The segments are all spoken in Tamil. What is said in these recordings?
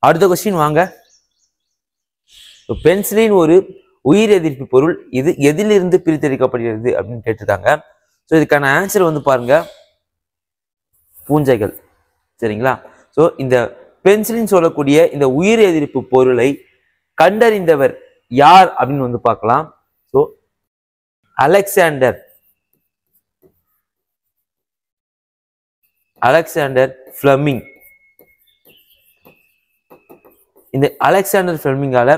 அடுத்த क्वेश्चन வாங்க. பென்சிலின் ஒரு உயிர் எதிர்ப்பு பொருள், இது எதிலிருந்து பிரித்தெடுக்கப்படுகிறது அப்படின்னு கேட்டிருக்காங்க. ஸோ இதுக்கான ஆன்சர் வந்து பாருங்க, பூஞ்சைகள். சரிங்களா? ஸோ இந்த பென்சிலின் சொல்லக்கூடிய இந்த உயிர் எதிர்ப்பு பொருளை கண்டறிந்தவர் யார் அப்படின்னு வந்து பார்க்கலாம். So Alexander Fleming. இந்த அலெக்சாண்டர் ஃப்ளெமிங்கால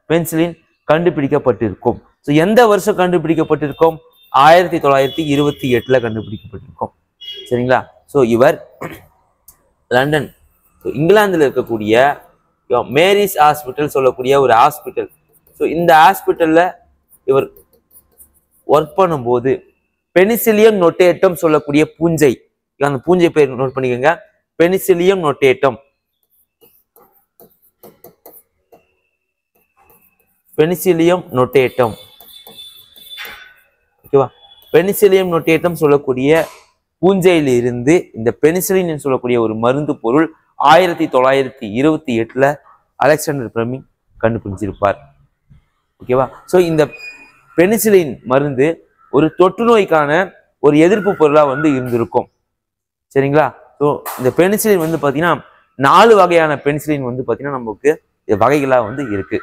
பென்சிலின் கண்டுபிடிக்கப்பட்டிருக்கும். ஸோ எந்த வருஷம் கண்டுபிடிக்கப்பட்டிருக்கும்? 1928 கண்டுபிடிக்கப்பட்டிருக்கும். சரிங்களா? ஸோ இவர் லண்டன், இங்கிலாந்துல இருக்கக்கூடிய மேரிஸ் ஹாஸ்பிட்டல் சொல்லக்கூடிய ஒரு ஹாஸ்பிட்டல். ஸோ இந்த ஹாஸ்பிட்டல்ல இவர் ஒர்க் பண்ணும்போது பெனிசிலியம் நொட்டேட்டம் சொல்லக்கூடிய பூஞ்சை, அந்த பூஞ்சை பேர் நோட் பண்ணிக்கோங்க, பெனிசிலியம் நொட்டேட்டம். பெனிசிலியம் நொட்டேட்டம். ஓகேவா? பெனிசிலியம் நொட்டேட்டம் சொல்லக்கூடிய பூஞ்சையில் இருந்து இந்த பெனிசிலின் சொல்லக்கூடிய ஒரு மருந்து பொருள் 1928 அலெக்சாண்டர் ஃப்ளெமிங் கண்டுபிடிச்சிருப்பார். ஓகேவா? ஸோ இந்த பெனிசிலின் மருந்து ஒரு தொற்று நோய்க்கான ஒரு எதிர்ப்பு பொருளா வந்து இருந்திருக்கும். சரிங்களா? ஸோ இந்த பெனிசிலின் வந்து பார்த்தீங்கன்னா 4 வகையான பெனிசிலின் வந்து பார்த்தீங்கன்னா நமக்கு வகைகளா வந்து இருக்கு.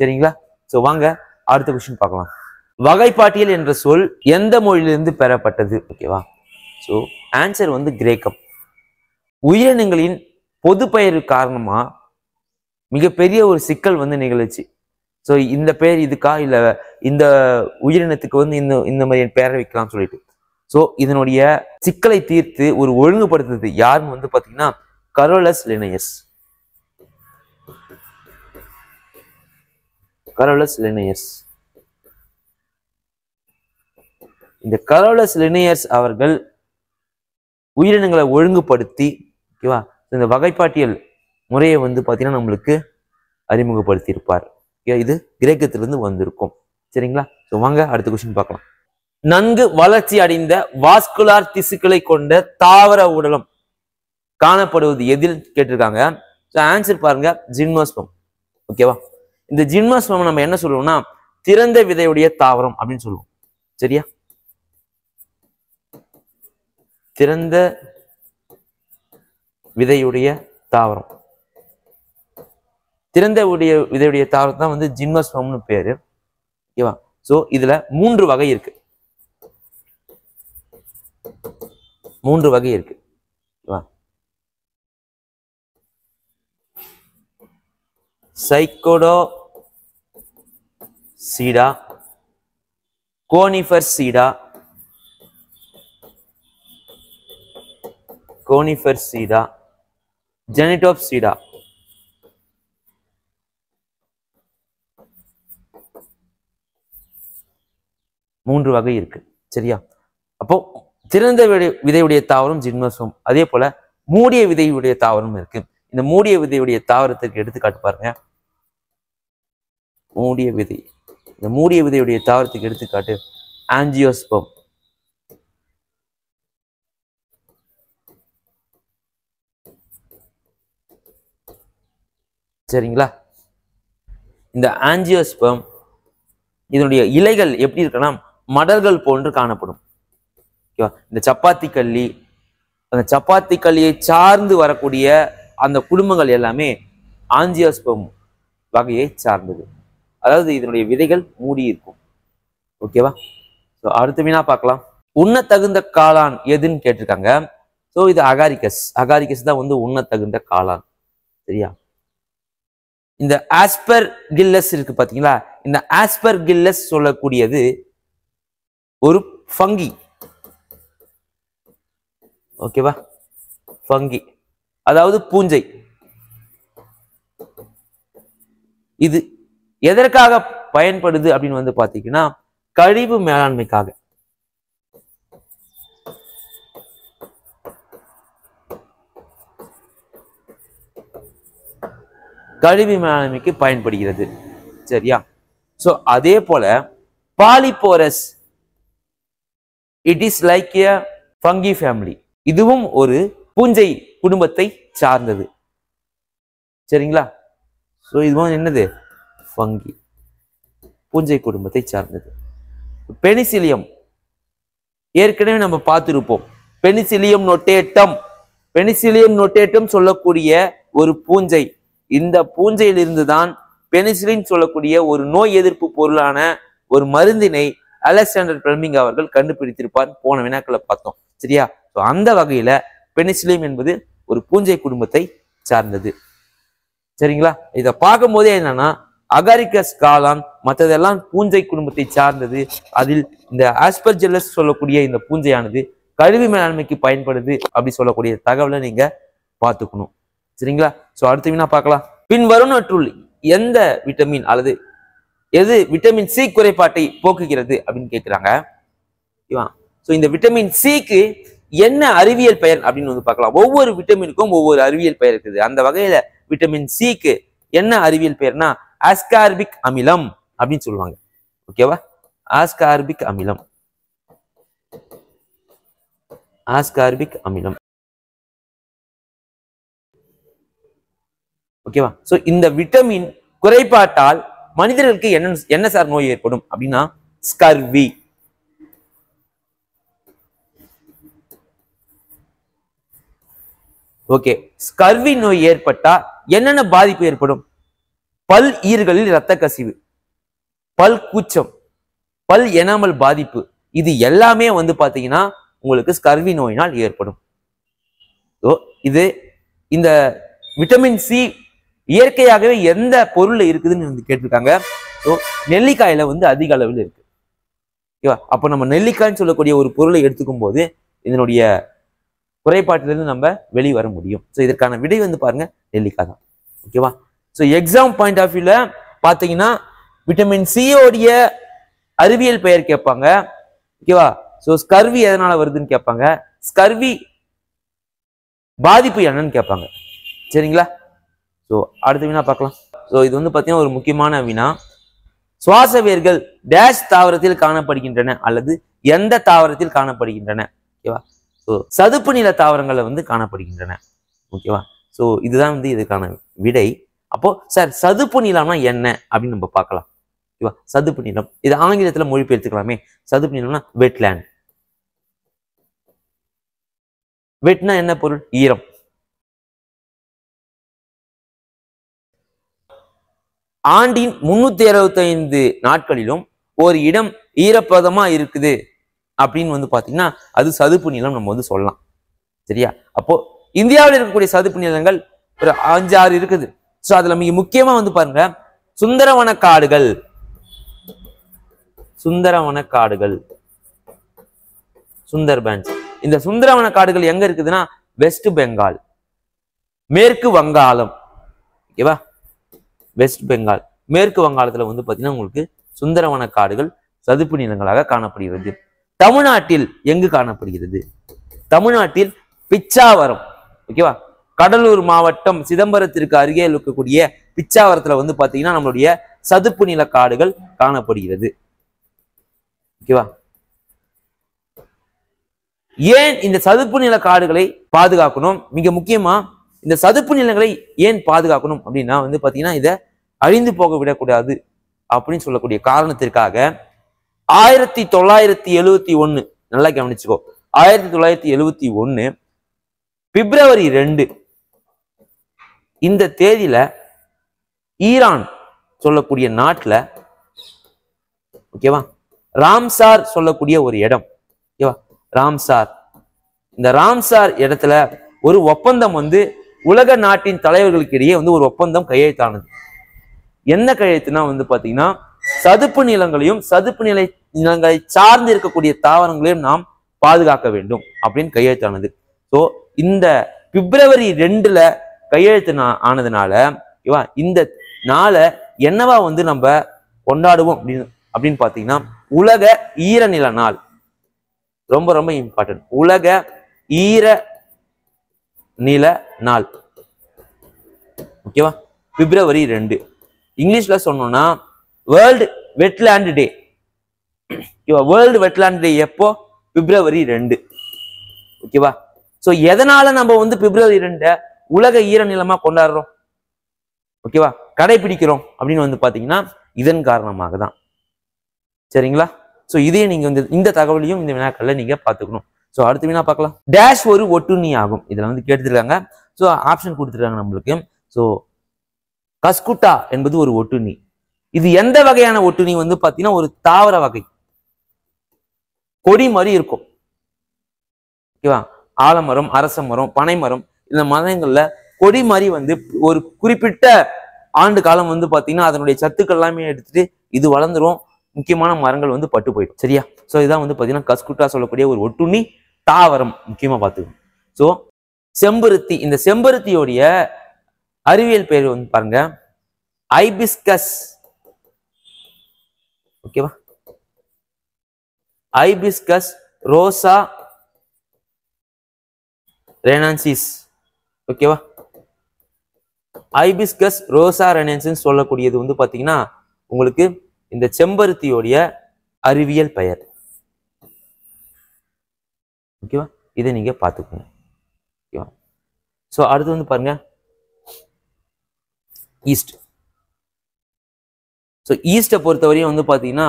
சரிங்களா? ஸோ வாங்க அடுத்த கொஸ்டின் பார்க்கலாம். வகைப்பாட்டியல் என்ற சொல் எந்த மொழியிலிருந்து பெறப்பட்டது? ஓகேவா? ஸோ ஆன்சர் வந்து கிரேக்கம். உயிரினங்களின் பொது பெயர் காரணமா மிகப்பெரிய ஒரு சிக்கல் வந்து நிகழ்ச்சி. ஸோ இந்த பெயர் இதுக்கா இல்ல இந்த உயிரினத்துக்கு வந்து இந்த மாதிரி பெயரை வைக்கலாம் சொல்லிட்டு, ஸோ இதனுடைய சிக்கலை தீர்த்து ஒரு ஒழுங்குபடுத்துறது யாருன்னு வந்து பாத்தீங்கன்னா கரோலஸ் லினேயஸ். இந்த கரோலஸ் லினேயஸ் அவர்கள் உயிரினங்களை ஒழுங்குபடுத்தி, ஓகேவா, இந்த வகைப்பாட்டியல் முறையை வந்து பாத்தீங்கன்னா நம்மளுக்கு அறிமுகப்படுத்தி இருப்பார். இது கிரேக்கத்திலிருந்து வந்திருக்கும். சரிங்களா? ஸோ வாங்க அடுத்த கொஸ்டின் பார்க்கலாம். நன்கு வளர்ச்சி அடைந்த வாஸ்குலார் திசுக்களை கொண்ட தாவர உடலம் காணப்படுவது எதில் கேட்டிருக்காங்க. ஆன்சர் பாருங்க, ஜிம்னோஸ்பம். ஓகேவா? இந்த ஜிம்னோஸ்பம் நம்ம என்ன சொல்லுவோம்னா திறந்த விதையுடைய தாவரம் அப்படின்னு சொல்லுவோம். சரியா? திறந்த விதையுடைய தாவரம். திறந்த விதையுடைய தாவரம் தான் வந்து ஜிம்னோஸ்பம்னு பேரு. ஓகேவா? சோ இதுல 3 வகை இருக்கு. 3 வகை இருக்கு. ஓகேவா? சைக்கோடோ சீடா, கோனிஃபர் சீடா, ஜெனிடோப் சீடா. மூன்று வகை இருக்கு. சரியா? அப்போ திறந்த விதையுடைய தாவரம் ஜிம்னோஸ்பம், அதே போல மூடிய விதையுடைய தாவரம் இருக்கு. இந்த மூடிய விதையுடைய தாவரத்திற்கு எடுத்துக்காட்டு பாருங்க. மூடிய விதை, இந்த மூடிய விதையுடைய தாவரத்துக்கு எடுத்துக்காட்டு ஆஞ்சியோஸ்பம். சரிங்களா? இந்த ஆஞ்சியோஸ்பம் இதனுடைய இலைகள் எப்படி இருக்குன்னா மடல்கள் போன்று காணப்படும். ஓகேவா? இந்த சப்பாத்தி கள்ளி, அந்த சப்பாத்தி கள்ளியை சார்ந்து வரக்கூடிய அந்த குடும்பங்கள் எல்லாமே ஆஞ்சியோஸ்பம் வகையை சார்ந்தது. அதாவது இதனுடைய விதைகள் மூடி இருக்கும். ஓகேவா? ஸோ அடுத்த வினா பார்க்கலாம். உண்ணத்தகுந்த காளான் எதுன்னு கேட்டிருக்காங்க. ஸோ இது அகாரிகஸ். அகாரிகஸ் தான் வந்து உண்ணத்தகுந்த காளான். சரியா? இந்த ஆஸ்பர்கில்லஸ் இருக்கு பாத்தீங்களா? இந்த ஆஸ்பர்கில்லஸ் சொல்லக்கூடியது ஒரு ஃபங்கி. ஓகேவா? ஃபங்கி அதாவது பூஞ்சை. இது எதற்காக பயன்படுது அப்படின்னு வந்து பாத்தீங்கன்னா கழிவு மேலாண்மைக்காக. கழிவு மேலாண்மைக்கு பயன்படுகிறது. சரியா? சோ அதே போல polyporus, it is like a fungi family. இதுவும் ஒரு பூஞ்சை குடும்பத்தை சார்ந்தது. சரிங்களா? ஸோ இதுவும் என்னது? ஃபங்கி, பூஞ்சை குடும்பத்தை சார்ந்தது. பெனிசிலியம் ஏற்கனவே நம்ம பார்த்திருப்போம். பெனிசிலியம் நொட்டேட்டம், பெனிசிலியம் நொட்டேட்டம் சொல்லக்கூடிய ஒரு பூஞ்சை. இந்த பூஞ்சையிலிருந்து தான் பெனிசிலின் சொல்லக்கூடிய ஒரு நோய் எதிர்ப்பு பொருளான ஒரு மருந்தினை அலெக்சாண்டர் பிளமிங் அவர்கள் கண்டுபிடித்திருப்பார். போன வினாக்களை பார்த்தோம். சரியா? அந்த வகையில பெனிசிலியம் என்பது ஒரு பூஞ்சை குடும்பத்தை சார்ந்தது. சரிங்களா? இதை பார்க்கும் போதே என்னன்னா அகாரிகஸ் காளான் மற்றதெல்லாம் பூஞ்சை குடும்பத்தை சார்ந்தது. அதில் இந்த ஆஸ்பர்ஜில்லஸ் சொல்லக்கூடிய இந்த பூஞ்சையானது கழிவு மேலாண்மைக்கு பயன்படுது அப்படி சொல்லக்கூடிய தகவலை நீங்க பார்த்துக்கணும். சரிங்களா? ஸோ அடுத்த வினா பார்க்கலாம். பின்வருவனவற்றுள் எந்த விட்டமின் அல்லது எது விட்டமின் சி குறைபாட்டை போக்குகிறது அப்படின்னு கேட்கிறாங்க. ஸோ இந்த விட்டமின் சிக்கு என்ன அறிவியல் பெயர் அப்படின்னு வந்து பார்க்கலாம். ஒவ்வொரு விட்டமினுக்கும் ஒவ்வொரு அறிவியல் பெயர் இருக்குது. அந்த வகையில விட்டமின் சிக்கு என்ன அறிவியல் பெயர்னா ஆஸ்கார்பிக் அமிலம் அப்படின்னு சொல்லுவாங்க. ஓகேவா? ஆஸ்கார்பிக் அமிலம், ஆஸ்கார்பிக் அமிலம். ஓகேவா? சோ இந்த விட்டமின் குறைபாட்டால் மனிதர்களுக்கு என்ன சார் நோய் ஏற்படும் அப்படின்னா ஸ்கர்வி. ஓகே, ஸ்கர்வி நோய் ஏற்பட்டா என்னென்ன பாதிப்பு ஏற்படும்? பல் ஈறுகளில் இரத்த கசிவு, பல் கூச்சம், பல் எனாமல் பாதிப்பு, இது எல்லாமே வந்து பாத்தீங்கன்னா உங்களுக்கு ஸ்கர்வி நோயினால் ஏற்படும். இது இந்த விட்டமின் சி இயற்கையாகவே எந்த பொருள்ல இருக்குதுன்னு வந்து கேட்டிருக்காங்க. நெல்லிக்காயில வந்து அதிக அளவில் இருக்கு. ஓகேவா? அப்போ நம்ம நெல்லிக்காய்ன்னு சொல்லக்கூடிய ஒரு பொருளை எடுத்துக்கும் போது இதனுடைய குறைபாட்டிலிருந்து நம்ம வெளியே வர முடியும். ஸோ இதற்கான விடை வந்து பாருங்க நெல்லிக்காய் தான். ஓகேவா? ஸோ எக்ஸாம் பாயிண்ட் ஆஃப் வியூல பாத்தீங்கன்னா விட்டமின் சியோடைய அறிவியல் பெயர் கேட்பாங்க. ஓகேவா? ஸோ ஸ்கர்வி எதனால வருதுன்னு கேட்பாங்க, ஸ்கர்வி பாதிப்பு என்னன்னு கேட்பாங்க. சரிங்களா? ஸோ அடுத்த வினா பார்க்கலாம். ஸோ இது வந்து பார்த்தீங்கன்னா ஒரு முக்கியமான வினா. சுவாச வேர்கள் டேஷ் தாவரத்தில் காணப்படுகின்றன அல்லது எந்த தாவரத்தில் காணப்படுகின்றன? ஓகேவா? ஸோ சதுப்பு நில தாவரங்கள்ல வந்து காணப்படுகின்றன. ஓகேவா? ஸோ இதுதான் வந்து இதுக்கான விடை. அப்போ சார் சதுப்பு நிலம்னா என்ன அப்படின்னு நம்ம பார்க்கலாம். ஓகேவா? சதுப்பு நிலம், இது ஆங்கிலத்துல மொழிபெயர்த்துக்கலாமே. சதுப்பு நிலம்னா வெட்லேண்ட். வெட்னா என்ன பொருள்? ஈரம். ஆண்டின் 365 நாட்களிலும் ஒரு இடம் ஈரப்பதமா இருக்குது அப்படின்னு வந்து பாத்தீங்கன்னா அது சதுப்பு நிலம் நம்ம வந்து சொல்லலாம். சரியா? அப்போ இந்தியாவில் இருக்கக்கூடிய சதுப்பு நிலங்கள் ஒரு 5-6 இருக்குது. ஸோ அதுல மிக முக்கியமா வந்து பாருங்க சுந்தரவன காடுகள், சுந்தரவன காடுகள், சுந்தர்பன்ஸ். இந்த சுந்தரவன காடுகள் எங்க இருக்குதுன்னா வெஸ்ட் பெங்கால், மேற்கு வங்காளம். ஓகேவா? வெஸ்ட் பெங்கால், மேற்கு வங்காளத்துல வந்து பாத்தீங்கன்னா உங்களுக்கு சுந்தரவன காடுகள் சதுப்பு நிலங்களாக காணப்படுகிறது. தமிழ்நாட்டில் எங்கு காணப்படுகிறது? தமிழ்நாட்டில் பிச்சாவரம். ஓகேவா? கடலூர் மாவட்டம் சிதம்பரத்திற்கு அருகே இருக்கக்கூடிய பிச்சாவரத்துல வந்து பாத்தீங்கன்னா நம்மளுடைய சதுப்பு நில காடுகள் காணப்படுகிறது. ஓகேவா? ஏன் இந்த சதுப்பு நில காடுகளை பாதுகாக்கணும்? மிக முக்கியமா இந்த சதுப்பு நிலங்களை ஏன் பாதுகாக்கணும் அப்படின்னா வந்து பாத்தீங்கன்னா இதை அழிந்து போக விடக்கூடாது அப்படின்னு சொல்லக்கூடிய காரணத்திற்காக 1971, நல்லா கவனிச்சுக்கோ, 1971 பிப்ரவரி 2 இந்த தேதியில ஈரான் சொல்லக்கூடிய நாட்டுல, ஓகேவா, ராம்சார் சொல்லக்கூடிய ஒரு இடம். ஓகேவா? ராம்சார், இந்த ராம்சார் இடத்துல ஒரு ஒப்பந்தம் வந்து உலக நாட்டின் தலைவர்களுக்கு இடையே வந்து ஒரு ஒப்பந்தம் கையெழுத்தானது. என்ன கையெழுத்துனா வந்து பாத்தீங்கன்னா சதுப்பு நிலங்களையும் சதுப்பு நிலங்களை சார்ந்து இருக்கக்கூடிய தாவரங்களையும் நாம் பாதுகாக்க வேண்டும் அப்படின்னு கையெழுத்தானது. ஸோ இந்த பிப்ரவரி 2 கையெழுத்து ஆனதுனால ஓகேவா இந்த நாளை என்னவா வந்து நம்ம கொண்டாடுவோம் அப்படின்னு பாத்தீங்கன்னா உலக ஈரநில நாள். ரொம்ப ரொம்ப இம்பார்ட்டன்ட், உலக ஈர நில நாள். ஓகேவா? பிப்ரவரி 2. இங்கிலீஷ்ல சொன்னோம்னா வேர்ல்டு வெட்லேண்ட் டே. ஓகேவா? வேர்ல்டு வெட்லேண்ட் டே எப்போ? பிப்ரவரி 2. ஓகேவா? சோ எதனால நம்ம வந்து பிப்ரவரி 2 உலக ஈரநிலமா கொண்டாடுறோம்? ஓகேவா? கடைபிடிக்கிறோம் அப்படின்னு வந்து பாத்தீங்கன்னா இதன் காரணமாக தான். சரிங்களா? ஸோ இதையே நீங்க வந்து இந்த தகவலையும் இந்த வினாக்கள்ல நீங்க பாத்துக்கணும். ஸோ அடுத்த வினா பார்க்கலாம். டேஷ் ஒரு ஒட்டுண்ணி ஆகும். இதுல வந்து கேட்டுருக்காங்க. ஸோ ஆப்ஷன் கொடுத்துருக்காங்க நம்மளுக்கு. ஸோ கஸ்குட்டா என்பது ஒரு ஒட்டுண்ணி. இது எந்த வகையான ஒட்டுண்ணி வந்து பாத்தீங்கன்னா ஒரு தாவர வகை, கொடி மாதிரி இருக்கும். ஓகேவா? ஆலமரம், அரச மரம், பனை மரம், இந்த மரங்கள்ல கொடி மாதிரி வந்து ஒரு குறிப்பிட்ட ஆண்டு காலம் வந்து பாத்தீங்கன்னா அதனுடைய சத்துக்கள் எல்லாமே எடுத்துட்டு இது வளர்ந்துரும். முக்கியமான மரங்கள் வந்து பட்டு போயிடும். சரியா? ஸோ இதான் வந்து பாத்தீங்கன்னா கஸ்குட்டா சொல்லக்கூடிய ஒரு ஒட்டுண்ணி தாவரம். முக்கியமா பாத்துக்கணும். ஸோ செம்பருத்தி, இந்த செம்பருத்தியோடைய அறிவியல் பெயர் வந்து பாருங்க ஐபிஸ்கஸ். ஓகேவா? ஐபிஸ்கஸ் ரோசா ரெனான்சிஸ். ஓகேவா? ஐபிஸ்கஸ் ரோசா ரெனான்சிஸ் சொல்லக்கூடியது வந்து பாத்தீங்கன்னா உங்களுக்கு இந்த செம்பருத்தியோடைய அறிவியல் பெயர். ஓகேவா? இதை நீங்க பாத்துக்கோங்க. ஓகேவா? சோ அடுத்து வந்து பாருங்க ஈஸ்ட். ஸோ ஈஸ்டை பொறுத்தவரையும் வந்து பாத்தீங்கன்னா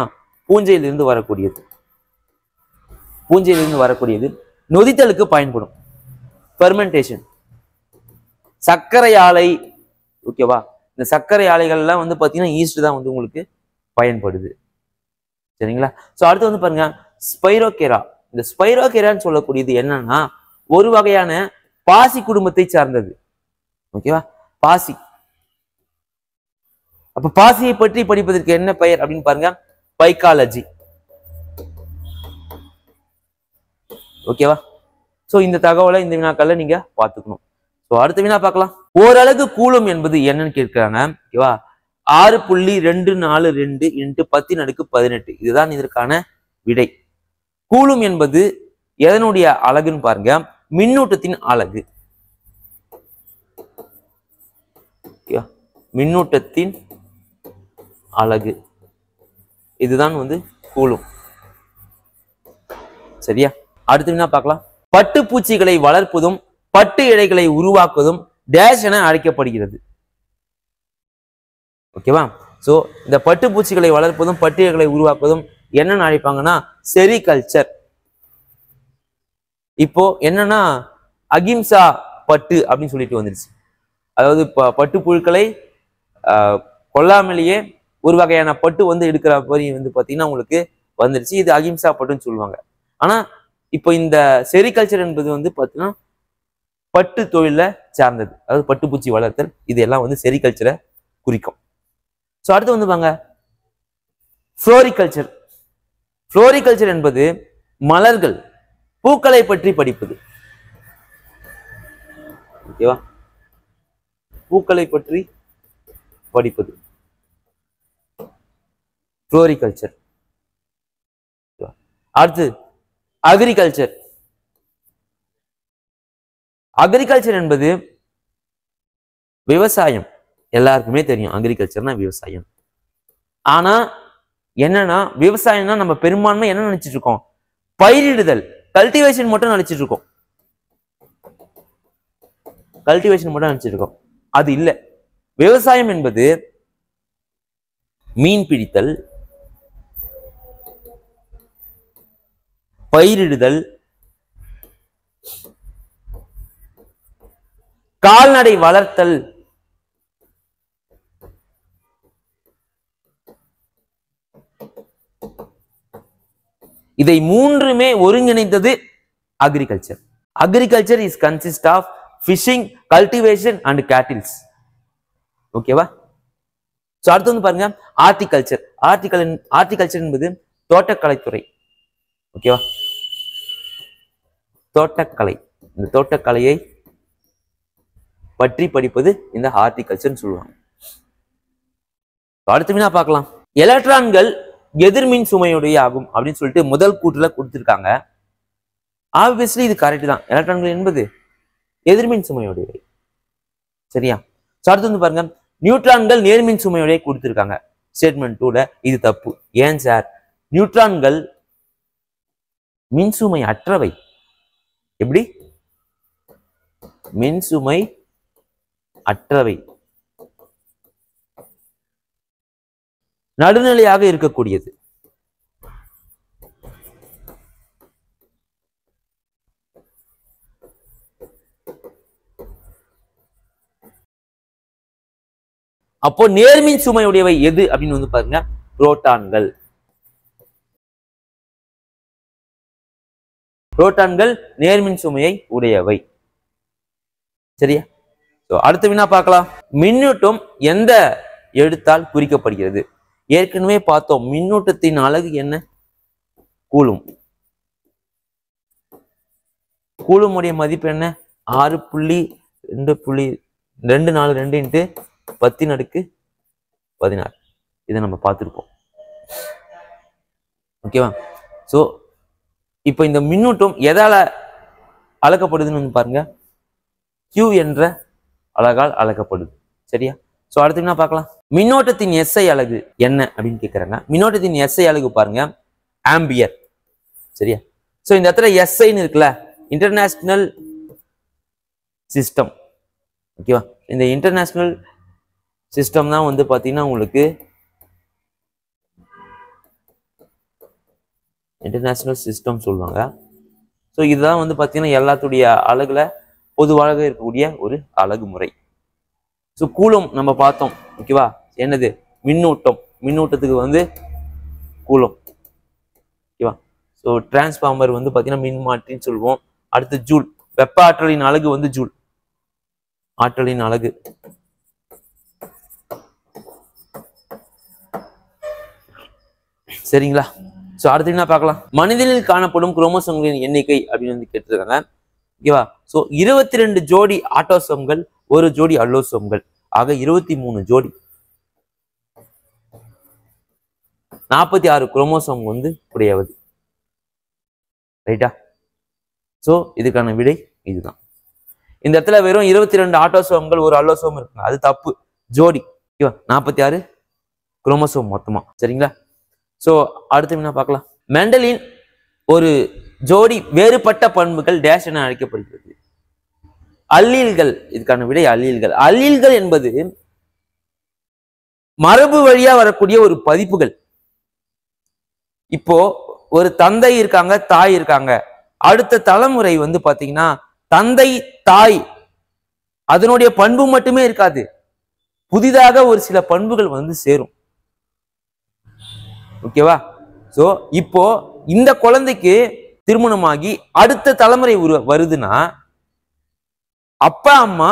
பூஞ்சையிலிருந்து வரக்கூடியது. பூஞ்சையிலிருந்து வரக்கூடியது நொதித்தலுக்கு பயன்படும். ஃபெர்மெண்டேஷன், சர்க்கரை ஆலை. ஓகேவா? இந்த சர்க்கரை ஆலைகள்லாம் வந்து பாத்தீங்கன்னா ஈஸ்ட் தான் வந்து உங்களுக்கு பயன்படுது. சரிங்களா? ஸோ அடுத்து வந்து பாருங்க ஸ்பைரோகேரா. இந்த ஸ்பைரோகேரான்னு சொல்லக்கூடியது என்னன்னா ஒரு வகையான பாசி குடும்பத்தை சார்ந்தது. ஓகேவா? பாசி. அப்ப பாசியை பற்றி படிப்பதற்கு என்ன பெயர் அப்படின்னு பாருங்க பைக்காலஜி. ஓகேவா? சோ இந்த தகவலை இந்த வினாக்கள்ல நீங்க பாத்துக்கணும். சோ அடுத்த வினா பார்க்கலாம். ஓரலகு கூலும் என்பது என்னன்னு கேட்கிறாங்க. ஓகேவா? 6.242 × 10⁻18 இதுதான் இதற்கான விடை. கூலும் என்பது எதனுடைய அலகுன்னு பாருங்க மின்னூட்டத்தின் அலகு. மின்னூட்டத்தின் அலகு இதுதான் வந்து கூலும். சரியா? அடுத்து என்ன பார்க்கலாம். பட்டுப்பூச்சிகளை வளர்ப்பதும் பட்டு இழைகளை உருவாக்குவதும் டேஷ் என அழைக்கப்படுகிறது. ஓகேவா? சோ இந்த பட்டுப்பூச்சிகளை வளர்ப்பதும் பட்டு இழைகளை உருவாக்குவதும் என்னன்னு அழைப்பாங்கன்னா செரிகல்ச்சர். இப்போ என்னன்னா அகிம்சா பட்டு அப்படின்னு சொல்லிட்டு வந்துருச்சு. அதாவது பட்டுப்புழுக்களை கொல்லாமலேயே ஒரு வகையான பட்டு வந்து எடுக்கிற மாதிரி வந்து பாத்தீங்கன்னா உங்களுக்கு வந்துருச்சு. இது அகிம்சா பட்டுன்னு சொல்லுவாங்க. ஆனா இப்போ இந்த செரிகல்ச்சர் என்பது வந்து பாத்தீங்கன்னா பட்டு தொழில சார்ந்தது. அதாவது பட்டுப்பூச்சி வளர்த்தல் இதெல்லாம் வந்து செரிகல்ச்சரை குறிக்கும். ஸோ அடுத்து வந்து பாங்க ஃப்ளோரிகல்ச்சர். ஃப்ளோரிகல்ச்சர் என்பது மலர்கள் பூக்களை பற்றி படிப்பது. ஓகேவா? பூக்களை பற்றி படிப்பது ஃப்ளோரிகல்ச்சர். அடுத்து அக்ரிகல்ச்சர். அக்ரிகல்ச்சர் என்பது விவசாயம். எல்லாருக்குமே தெரியும் அக்ரிகல்ச்சர்னா விவசாயம். ஆனா என்னன்னா விவசாயம்னா நம்ம பெரும்பான்மை என்ன நினைச்சிட்டு இருக்கோம், பயிரிடுதல் கல்டிவேஷன் மட்டும் நினைச்சிட்டு இருக்கோம். கல்டிவேஷன் மட்டும் நினைச்சிட்டு இருக்கோம். அது இல்லை. விவசாயம் என்பது மீன் பிடித்தல், பயிரிடுதல், கால்நடை வளர்த்தல், இதை மூன்றுமே ஒருங்கிணைந்தது agriculture. Agriculture is consist of fishing, cultivation and cattles. ஓகேவா? சோ அடுத்து வந்து பாருங்க ஆர்டிகல்ச்சர். ஆர்டிகல்ச்சர் என்பது தோட்டக்கலைத்துறை. ஓகேவா? தோட்டக்கலை. இந்த தோட்டக்கலையை பற்றி படிப்பது இந்த ஹார்டிகல்ச்சர் சொல்லுவாங்க. அடுத்த வினா பார்க்கலாம். எலக்ட்ரான்கள் எதிர்மின் சுமையுடைய ஆகும் அப்படின்னு சொல்லிட்டு முதல் கூற்றுல கொடுத்திருக்காங்க. ஆப்வியஸ்லி இது கரெக்ட் தான். எலக்ட்ரான்கள் என்பது எதிர்மின் சுமையுடையவை. சரியா? அடுத்து வந்து பாருங்க நியூட்ரான்கள் நேர்மின் சுமையுடைய கொடுத்திருக்காங்க. ஸ்டேட்மெண்ட் 2ல இது தப்பு. ஏன் சார்? நியூட்ரான்கள் மின்சுமை அற்றவை. எப்படி? மின்சுமை அற்றவை. நடுநிலையாக இருக்கக்கூடியது. அப்போ நேர்மின் சுமையுடையவை எது அப்படின்னு வந்து பாருங்க, புரோட்டான்கள். புரோட்டான்கள் நேர்மின் சுமையை உடையவை. சரியா? அடுத்த வினா பார்க்கலாம். மின்னூட்டம் எந்த எழுத்தால் குறிக்கப்படுகிறது? ஏற்கனவே பார்த்தோம், மின்னூட்டத்தின் அலகு என்ன? கூலும். கூலுமுடைய மதிப்பு என்ன? 6.2.242 × 10⁻16. இதை நம்ம பார்த்துருப்போம். ஓகேவா? ஸோ இப்போ இந்த மின்னூட்டம் எதால அளக்கப்படுதுன்னு பாருங்க, Q என்ற அலகால் அளக்கப்படுது. சரியா? ஸோ அடுத்து என்ன பார்க்கலாம். மின்னோட்டத்தின் SI அலகு என்ன அப்படின்னு கேட்குறாங்க. மின்னோட்டத்தின் SI அலகு பாருங்க, ஆம்பியர். சரியா? ஸோ இந்த இடத்துல SIன்னு இருக்குல்ல, இன்டர்நேஷனல் சிஸ்டம். ஓகேவா? இந்த இன்டர்நேஷனல் சிஸ்டம் தான் வந்து பார்த்தீங்கன்னா உங்களுக்கு இன்டர்நேஷனல் சிஸ்டம் சொல்லுவாங்க. ஸோ இதுதான் வந்து பார்த்தீங்கன்னா எல்லாத்துடைய அலகுல பொதுவாக இருக்கக்கூடிய ஒரு அலகு முறை. ஸோ கூலும் நம்ம பார்த்தோம். ஓகேவா? என்னது? மின்னூட்டம். மின்னூட்டத்துக்கு வந்து கூலும். ஓகேவா? ஸோ டிரான்ஸ்ஃபார்மர் வந்து பார்த்தீங்கன்னா மின்மாற்றின்னு சொல்லுவோம். அடுத்து ஜூல். வெப்ப ஆற்றலின் அலகு வந்து ஜூல். ஆற்றலின் அலகு. சரிங்களா? ஸோ அடுத்து என்ன பார்க்கலாம். மனிதனில் காணப்படும் குரோமோசோம்களின் எண்ணிக்கை அப்படின்னு வந்து கேட்டிருக்காங்க. ஓகேவா? ஸோ 22 ஜோடி ஆட்டோசோம்கள், 1 ஜோடி அல்லோசோம்கள், ஆக 23 ஜோடி. 46 குரோமோசோம் வந்து உடையவது. ரைட்டா? ஸோ இதுக்கான விடை இதுதான். இந்த இடத்துல வெறும் 22 ஆட்டோசோம்கள், 1 அல்லோசோம் இருக்குங்க, அது தப்பு. ஜோடி. ஓகேவா? 46 குரோமோசோம் மொத்தமா. சரிங்களா? ஸோ அடுத்து என்ன பார்க்கலாம். மெண்டலின் ஒரு ஜோடி வேறுபட்ட பண்புகள் டேஷ் என அழைக்கப்படுகிறது. அல்லீல்கள். இதுக்கான விடை அல்லீல்கள். அல்லீல்கள் என்பது மரபு வழியா வரக்கூடிய ஒரு பதிப்புகள். இப்போ ஒரு தந்தை இருக்காங்க, தாய் இருக்காங்க. அடுத்த தலைமுறை வந்து பாத்தீங்கன்னா தந்தை தாய் அதனுடைய பண்பு மட்டுமே இருக்காது, புதிதாக ஒரு சில பண்புகள் வந்து சேரும். ஓகேவா? சோ இப்போ இந்த குழந்தைக்கு திருமணமாகி அடுத்த தலைமுறை வருதுன்னா அப்பா அம்மா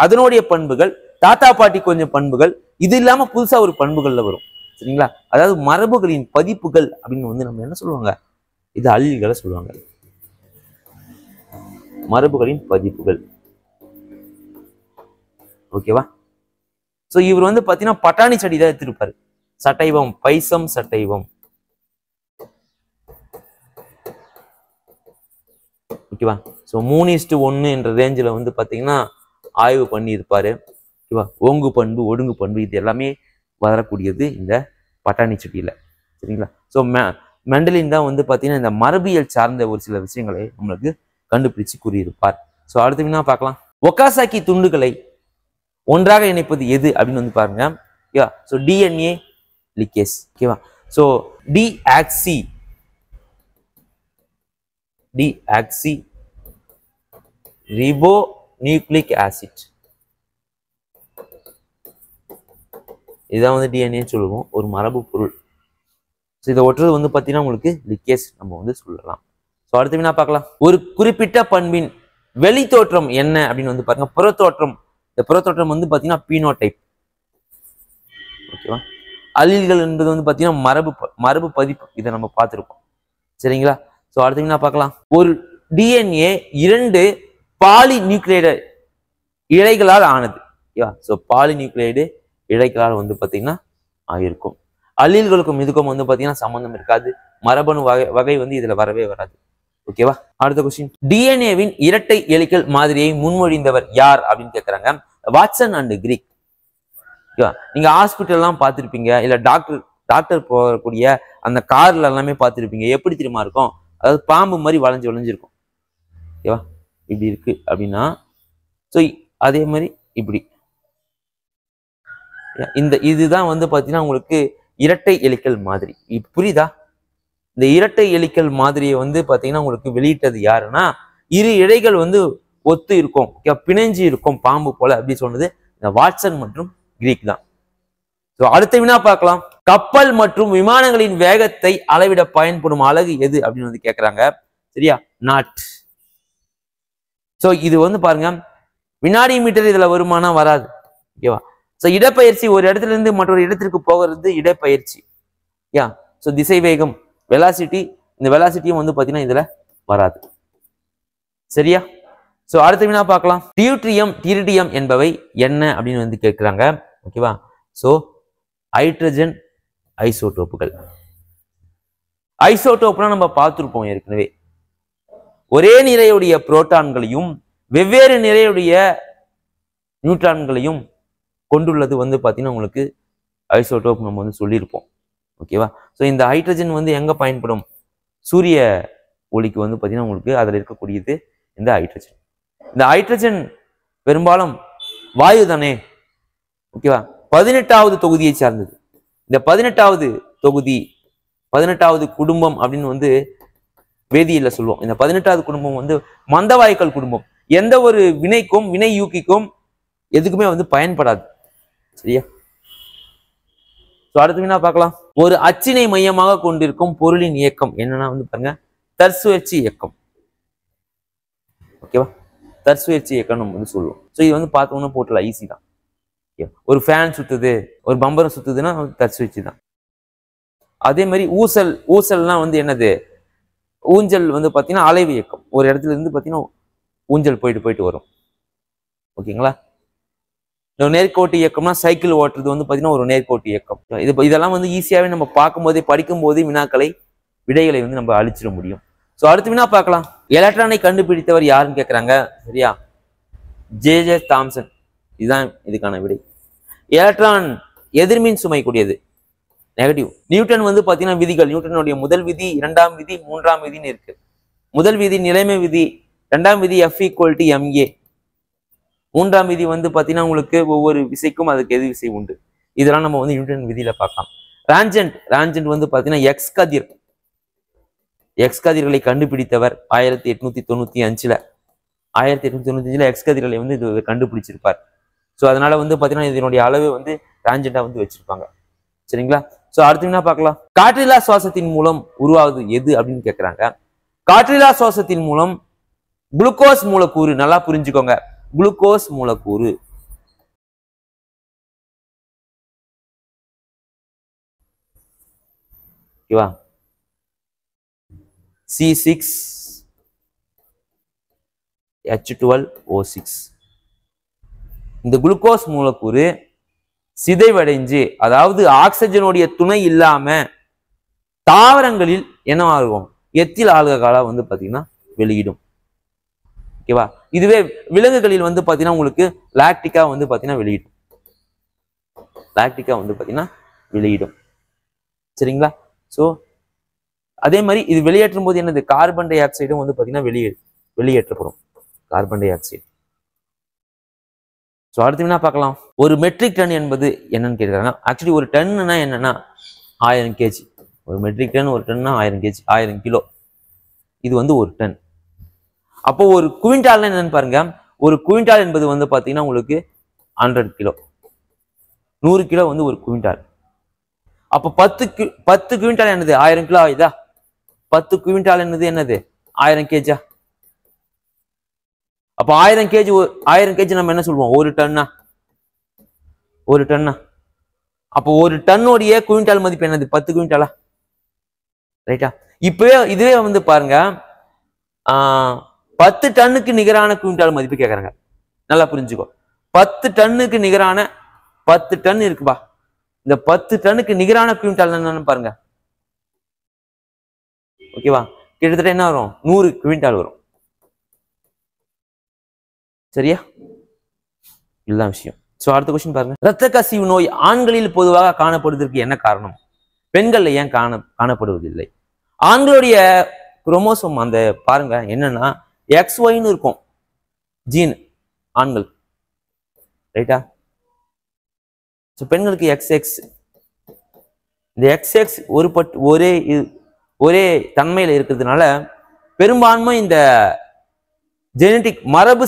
அதனுடைய பண்புகள், தாத்தா பாட்டி கொஞ்சம் பண்புகள், இது இல்லாம புதுசா ஒரு பண்புகள்ல வரும். சரிங்களா? அதாவது மரபுகளின் பதிப்புகள் அப்படின்னு வந்து நம்ம என்ன சொல்லுவாங்க, இது அல்லீல்களை சொல்லுவாங்க. மரபுகளின் பதிப்புகள். ஓகேவா? சோ இவர் வந்து பாத்தீங்கன்னா பட்டாணி செடி தான் எடுத்திருப்பாரு. Sativum, Pisum sativum. ஓகேவா? ஸோ 3:1 என்ற ரேஞ்சில் வந்து பார்த்தீங்கன்னா ஆய்வு பண்ணி இருப்பாரு. ஓகேவா? ஓங்கு பண்பு, ஒடுங்கு பண்பு, இது எல்லாமே வரக்கூடியது இந்த பட்டாணி செடியில். சரிங்களா? ஸோ மெண்டலின் தான் வந்து பார்த்தீங்கன்னா இந்த மரபியல் சார்ந்த ஒரு சில விஷயங்களை நம்மளுக்கு கண்டுபிடிச்சு கூறியிருப்பார். ஸோ அடுத்து என்ன பார்க்கலாம். ஒகாசாக்கி துண்டுகளை ஒன்றாக இணைப்பது எது அப்படின்னு வந்து பாருங்க. ஓகேவா? So DNA ligase. ஓகேவா? So deoxyribonucleic acid, இதான் வந்து டிஎன்ஏ சொல்லுவோம், ஒரு மரபு பொருள். ஸோ இதை ஒட்டுறது வந்து பார்த்தீங்கன்னா உங்களுக்கு லிகேஸ் நம்ம வந்து சொல்லலாம். ஸோ அடுத்து என்ன பார்க்கலாம். ஒரு குறிப்பிட்ட பண்பின் வெளி தோற்றம் என்ன அப்படின்னு வந்து பாருங்க. புறத்தோற்றம். இந்த புறத்தோற்றம் வந்து பார்த்தீங்கன்னா பீனோடைப். ஓகேவா? அல்லீல்கள் என்பது வந்து பார்த்தீங்கன்னா மரபு பதிப்பு. இதை நம்ம பார்த்துருக்கோம். சரிங்களா? ஸோ அடுத்து என்ன பார்க்கலாம். ஒரு டிஎன்ஏ 2 பாலிநியூக்ளியேட் இழைகளால் ஆனது. ஓகேவா? ஸோ பாலிநியூக்ளியேட் இழைகளால் வந்து பார்த்தீங்கன்னா ஆகியிருக்கும். அல்லீல்களுக்கும் இதுக்கும் வந்து பார்த்தீங்கன்னா சம்பந்தம் இருக்காது. மரபணு வகை வந்து இதுல வரவே வராது. ஓகேவா? அடுத்த கொஸ்டின். டிஎன்ஏவின் இரட்டை எலிக்கல் மாதிரியை முன்மொழிந்தவர் யார் அப்படின்னு கேட்கிறாங்க. Watson and Crick. ஓகேவா? நீங்க ஹாஸ்பிட்டல்லாம் பார்த்துருப்பீங்க, இல்ல டாக்டர் போகக்கூடிய அந்த கார்ல எல்லாமே பார்த்துருப்பீங்க. எப்படி தெரியுமா இருக்கும்? அதாவது பாம்பு மாதிரி வளைஞ்சிருக்கும். ஓகேவா? இப்படி இருக்கு அப்படின்னா ஸோ அதே மாதிரி இப்படி இதுதான் வந்து பார்த்தீங்கன்னா உங்களுக்கு இரட்டை ஹெலிகல் மாதிரி. புரியுதா? இந்த இரட்டை ஹெலிகல் மாதிரியை வந்து பாத்தீங்கன்னா உங்களுக்கு வெளியிட்டது யாருன்னா, இரு இழைகள் வந்து ஒத்து இருக்கும், பிணைஞ்சு இருக்கும் பாம்பு போல அப்படி சொன்னது இந்த வாட்சன் மற்றும் கிரீக் தான். அடுத்த வினா பார்க்கலாம். கப்பல் மற்றும் விமானங்களின் வேகத்தை அளவிட பயன்படும் அலகு எது அப்படின்னு வந்து கேட்கிறாங்க. சரியா? நாட். சோ இது வந்து பாருங்க, வினாடி மீட்டர் இதுல வருமானா வராது. ஓகேவா? சோ இடப்பெயர்ச்சி ஒரு இடத்துல இருந்து மற்றொரு இடத்திற்கு போகிறது இடப்பெயர்ச்சி. சோ திசை வேகம் வெலாசிட்டி, இந்த வெலாசிட்டியும் வந்து பாத்தீங்கன்னா இதுல வராது. சரியா? சோ அடுத்த வினா பார்க்கலாம். டியூட்ரியம் டிரிடியம் என்பவை என்ன அப்படின்னு வந்து கேட்கிறாங்க. ஓகேவா? So hydrogen ஐசோடோப்புகள். ஐசோடோப்னா நம்ம பார்த்திருப்போம் ஏற்கனவே. ஒரே நிறையுடைய புரோட்டான்களையும் வெவ்வேறு நிறையுடைய நியூட்ரான்களையும் கொண்டுள்ளது வந்து பாத்தீங்கன்னா உங்களுக்கு ஐசோடோப் நம்ம வந்து சொல்லியிருப்போம். ஓகேவா? ஸோ இந்த ஹைட்ரஜன் வந்து எங்க பயன்படும்? சூரிய ஒளிக்கு வந்து பாத்தீங்கன்னா உங்களுக்கு அதில் இருக்கக்கூடியது இந்த ஹைட்ரஜன். இந்த ஹைட்ரஜன் பெரும்பாலும் வாயு தானே. ஓகேவா? 18வது தொகுதியை சார்ந்தது. இந்த 18வது தொகுதி 18வது குடும்பம் அப்படின்னு வந்து வேதியியல்ல சொல்லுவோம். இந்த 18வது குடும்பம் வந்து மந்தவாயுக்கள் குடும்பம். எந்த ஒரு வினைக்கும் வினை யூக்கிக்கும் எதுக்குமே வந்து பயன்படாது. சரியா? அடுத்த வினா பார்க்கலாம். ஒரு அச்சினை மையமாக கொண்டிருக்கும் பொருளின் இயக்கம் என்னன்னா வந்து பாருங்க, தற்சுழற்சி இயக்கம். ஓகேவா? தற்சுழற்சி இயக்கம் நம்ம வந்து சொல்லுவோம். ஸோ இது வந்து பார்த்தோம்னா போட்டலாம் ஈஸி தான். ஒரு ஃபேன் சுத்துது, ஒரு பம்பரம் சுத்துதுன்னா தற்சுழற்சி தான். அதே மாதிரி ஊசல்னா வந்து என்னது? ஊஞ்சல் வந்து பாத்தீங்கன்னா அலைவு இயக்கம். ஒரு இடத்துல இருந்து பாத்தீங்கன்னா ஊஞ்சல் போயிட்டு வரும். ஓகேங்களா? நேர்கோட்டு இயக்கம்னா சைக்கிள் ஓட்டுறது வந்து பாத்தீங்கன்னா ஒரு நேர்கோட்டு இயக்கம். இதெல்லாம் வந்து ஈஸியாவே நம்ம பார்க்கும்போதே படிக்கும் போதே விடைகளை வந்து நம்ம அழிச்சிட முடியும். ஸோ அடுத்த வினா பார்க்கலாம். எலக்ட்ரானை கண்டுபிடித்தவர் யாருன்னு கேட்கிறாங்க. சரியா? J Thomson. இதுதான் இதுக்கான விடை. எலக்ட்ரான் எதிர்மின் சுமை கூடியது, நெகட்டிவ். நியூட்டன் வந்து பாத்தீங்கன்னா விதிகள், நியூட்டனுடைய முதல் விதி, இரண்டாம் விதி, மூன்றாம் விதின்னு இருக்கு. முதல் விதி நிலைமை விதி, இரண்டாம் விதி F=ma, மூன்றாம் விதி வந்து பாத்தீங்கன்னா உங்களுக்கு ஒவ்வொரு விசைக்கும் அதுக்கு எது விசை உண்டு. இதெல்லாம் நம்ம வந்து நியூட்டன் விதியில பார்க்கலாம். ரான்ஜென்ட் வந்து பாத்தீங்கன்னா எக்ஸ் கதிர்களை கண்டுபிடித்தவர் 1895ல. 1895ல எக்ஸ் கதிர்களை வந்து இது கண்டுபிடிச்சிருப்பார். ஸோ அதனால வந்து பாத்தீங்கன்னா இதனுடைய அளவு வந்து ரான்ஜென்டா வந்து வச்சிருப்பாங்க. சரிங்களா? சோ அடுத்து என்ன பார்க்கலாம். காற்றில்லா சுவாசத்தின் மூலம் உருவாகுது எது அப்படின்னு கேட்கிறாங்க. காற்றில்லா சுவாசத்தின் மூலம் குளுக்கோஸ் மூலக்கூறு, நல்லா புரிஞ்சுக்கோங்க, குளுக்கோஸ் மூலக்கூறு. ஓகேவா? C6H12O6. இந்த குளுக்கோஸ் மூலக்கூறு சிதைவடைஞ்சு, அதாவது ஆக்சிஜனுடைய துணை இல்லாம தாவரங்களில் என்னவாகும்? எத்தில் ஆல்கஹாலா வந்து பாத்தீங்கன்னா வெளியிடும். ஓகேவா? இதுவே விலங்குகளில் வந்து பாத்தீங்கன்னா உங்களுக்கு லாக்டிகா வந்து பாத்தீங்கன்னா வெளியிடும். சரிங்களா? சோ அதே மாதிரி இது வெளியேற்றும் போது என்னது? கார்பன் டை ஆக்சைடும் வந்து பாத்தீங்கன்னா வெளியேற்றப்படும். Carbon di oxide. ஸோ அடுத்து என்ன பார்க்கலாம். ஒரு மெட்ரிக் டன் என்பது என்னன்னு கேட்குறாங்க. ஆக்சுவலி ஒரு டன்னுனா என்னன்னா 1000 kg. ஒரு மெட்ரிக் டன், ஒரு டன்னா 1000 kg, 1000 கிலோ. இது வந்து ஒரு டன். அப்போ ஒரு குவிண்டால்னா என்னன்னு பாருங்க. ஒரு குவிண்டால் என்பது வந்து பாத்தீங்கன்னா உங்களுக்கு 100 கிலோ. 100 கிலோ வந்து ஒரு குவிண்டால். அப்போ 10 குவிண்டால் என்னது? 1000 கிலோ ஆகுதா? 10 குவிண்டால் என்னது 1000 kg. அப்ப 1000 kg நம்ம என்ன சொல்லுவோம்? ஒரு டன்னா. அப்போ ஒரு டன்னுடைய குவிண்டால் மதிப்பு என்னது? 10 குவிண்டாலா? ரைட்டா? இதுவே வந்து பாருங்க, 10 டன்னுக்கு நிகரான குவிண்டால் மதிப்பு கேட்கறாங்க. நல்லா புரிஞ்சுக்கோ. 10 டன்னுக்கு நிகரான 10 டன் இருக்குப்பா. இந்த 10 டன்னுக்கு நிகரான குவிண்டால் என்னன்னு பாருங்க. ஓகேவா? கிட்டத்தட்ட என்ன வரும்? 100 குவிண்டால் வரும். சரியா? இதுதான் விஷயம். சோ அடுத்த क्वेश्चन பாருங்க. இரத்த கசிவு நோய் ஆண்களில் பொதுவாக காணப்படுவதற்கு என்ன காரணம்? பெண்கள்ல ஏன் காணப்படுவதில்லை? ஆண்களுடைய குரோமோசோம் அந்த பாருங்க என்னன்னா XYன்னு இருக்கும் ஜீன் ஆண்கள். ரைட்டா? சோ பெண்களுக்கு XX. இந்த XX ஒரே தன்மையில இருக்கிறதுனால பெரும்பான்மை இந்த ஜெனட்டிக் மரபு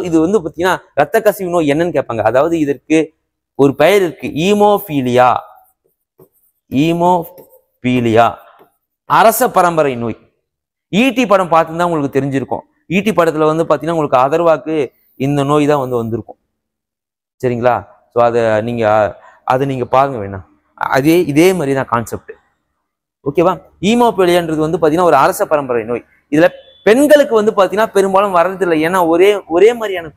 இது வந்து பார்த்தீங்கன்னா ரத்த கசிவு நோய் என்னன்னு கேட்பாங்க. அதாவது இதற்கு ஒரு பெயர் இருக்கு, ஈமோபீலியா, அரச பரம்பரை நோய். ஈட்டி படம் பார்த்துதான் உங்களுக்கு தெரிஞ்சிருக்கும். ஈட்டி படத்துல வந்து பார்த்தீங்கன்னா உங்களுக்கு அதர்வாக்கு இந்த நோய் தான் வந்து வந்திருக்கும். சரிங்களா? ஸோ அதை நீங்க பாருங்க வேணாம். இதே மாதிரி தான் கான்செப்ட். ஓகேவா? ஈமோபீலியான்றது வந்து பார்த்தீங்கன்னா ஒரு அரச பரம்பரை நோய். இதுல பெண்களுக்கு வந்து பார்த்தீங்கன்னா பெரும்பாலும் வர்றதில்லை. ஏன்னா ஒரே மாதிரியான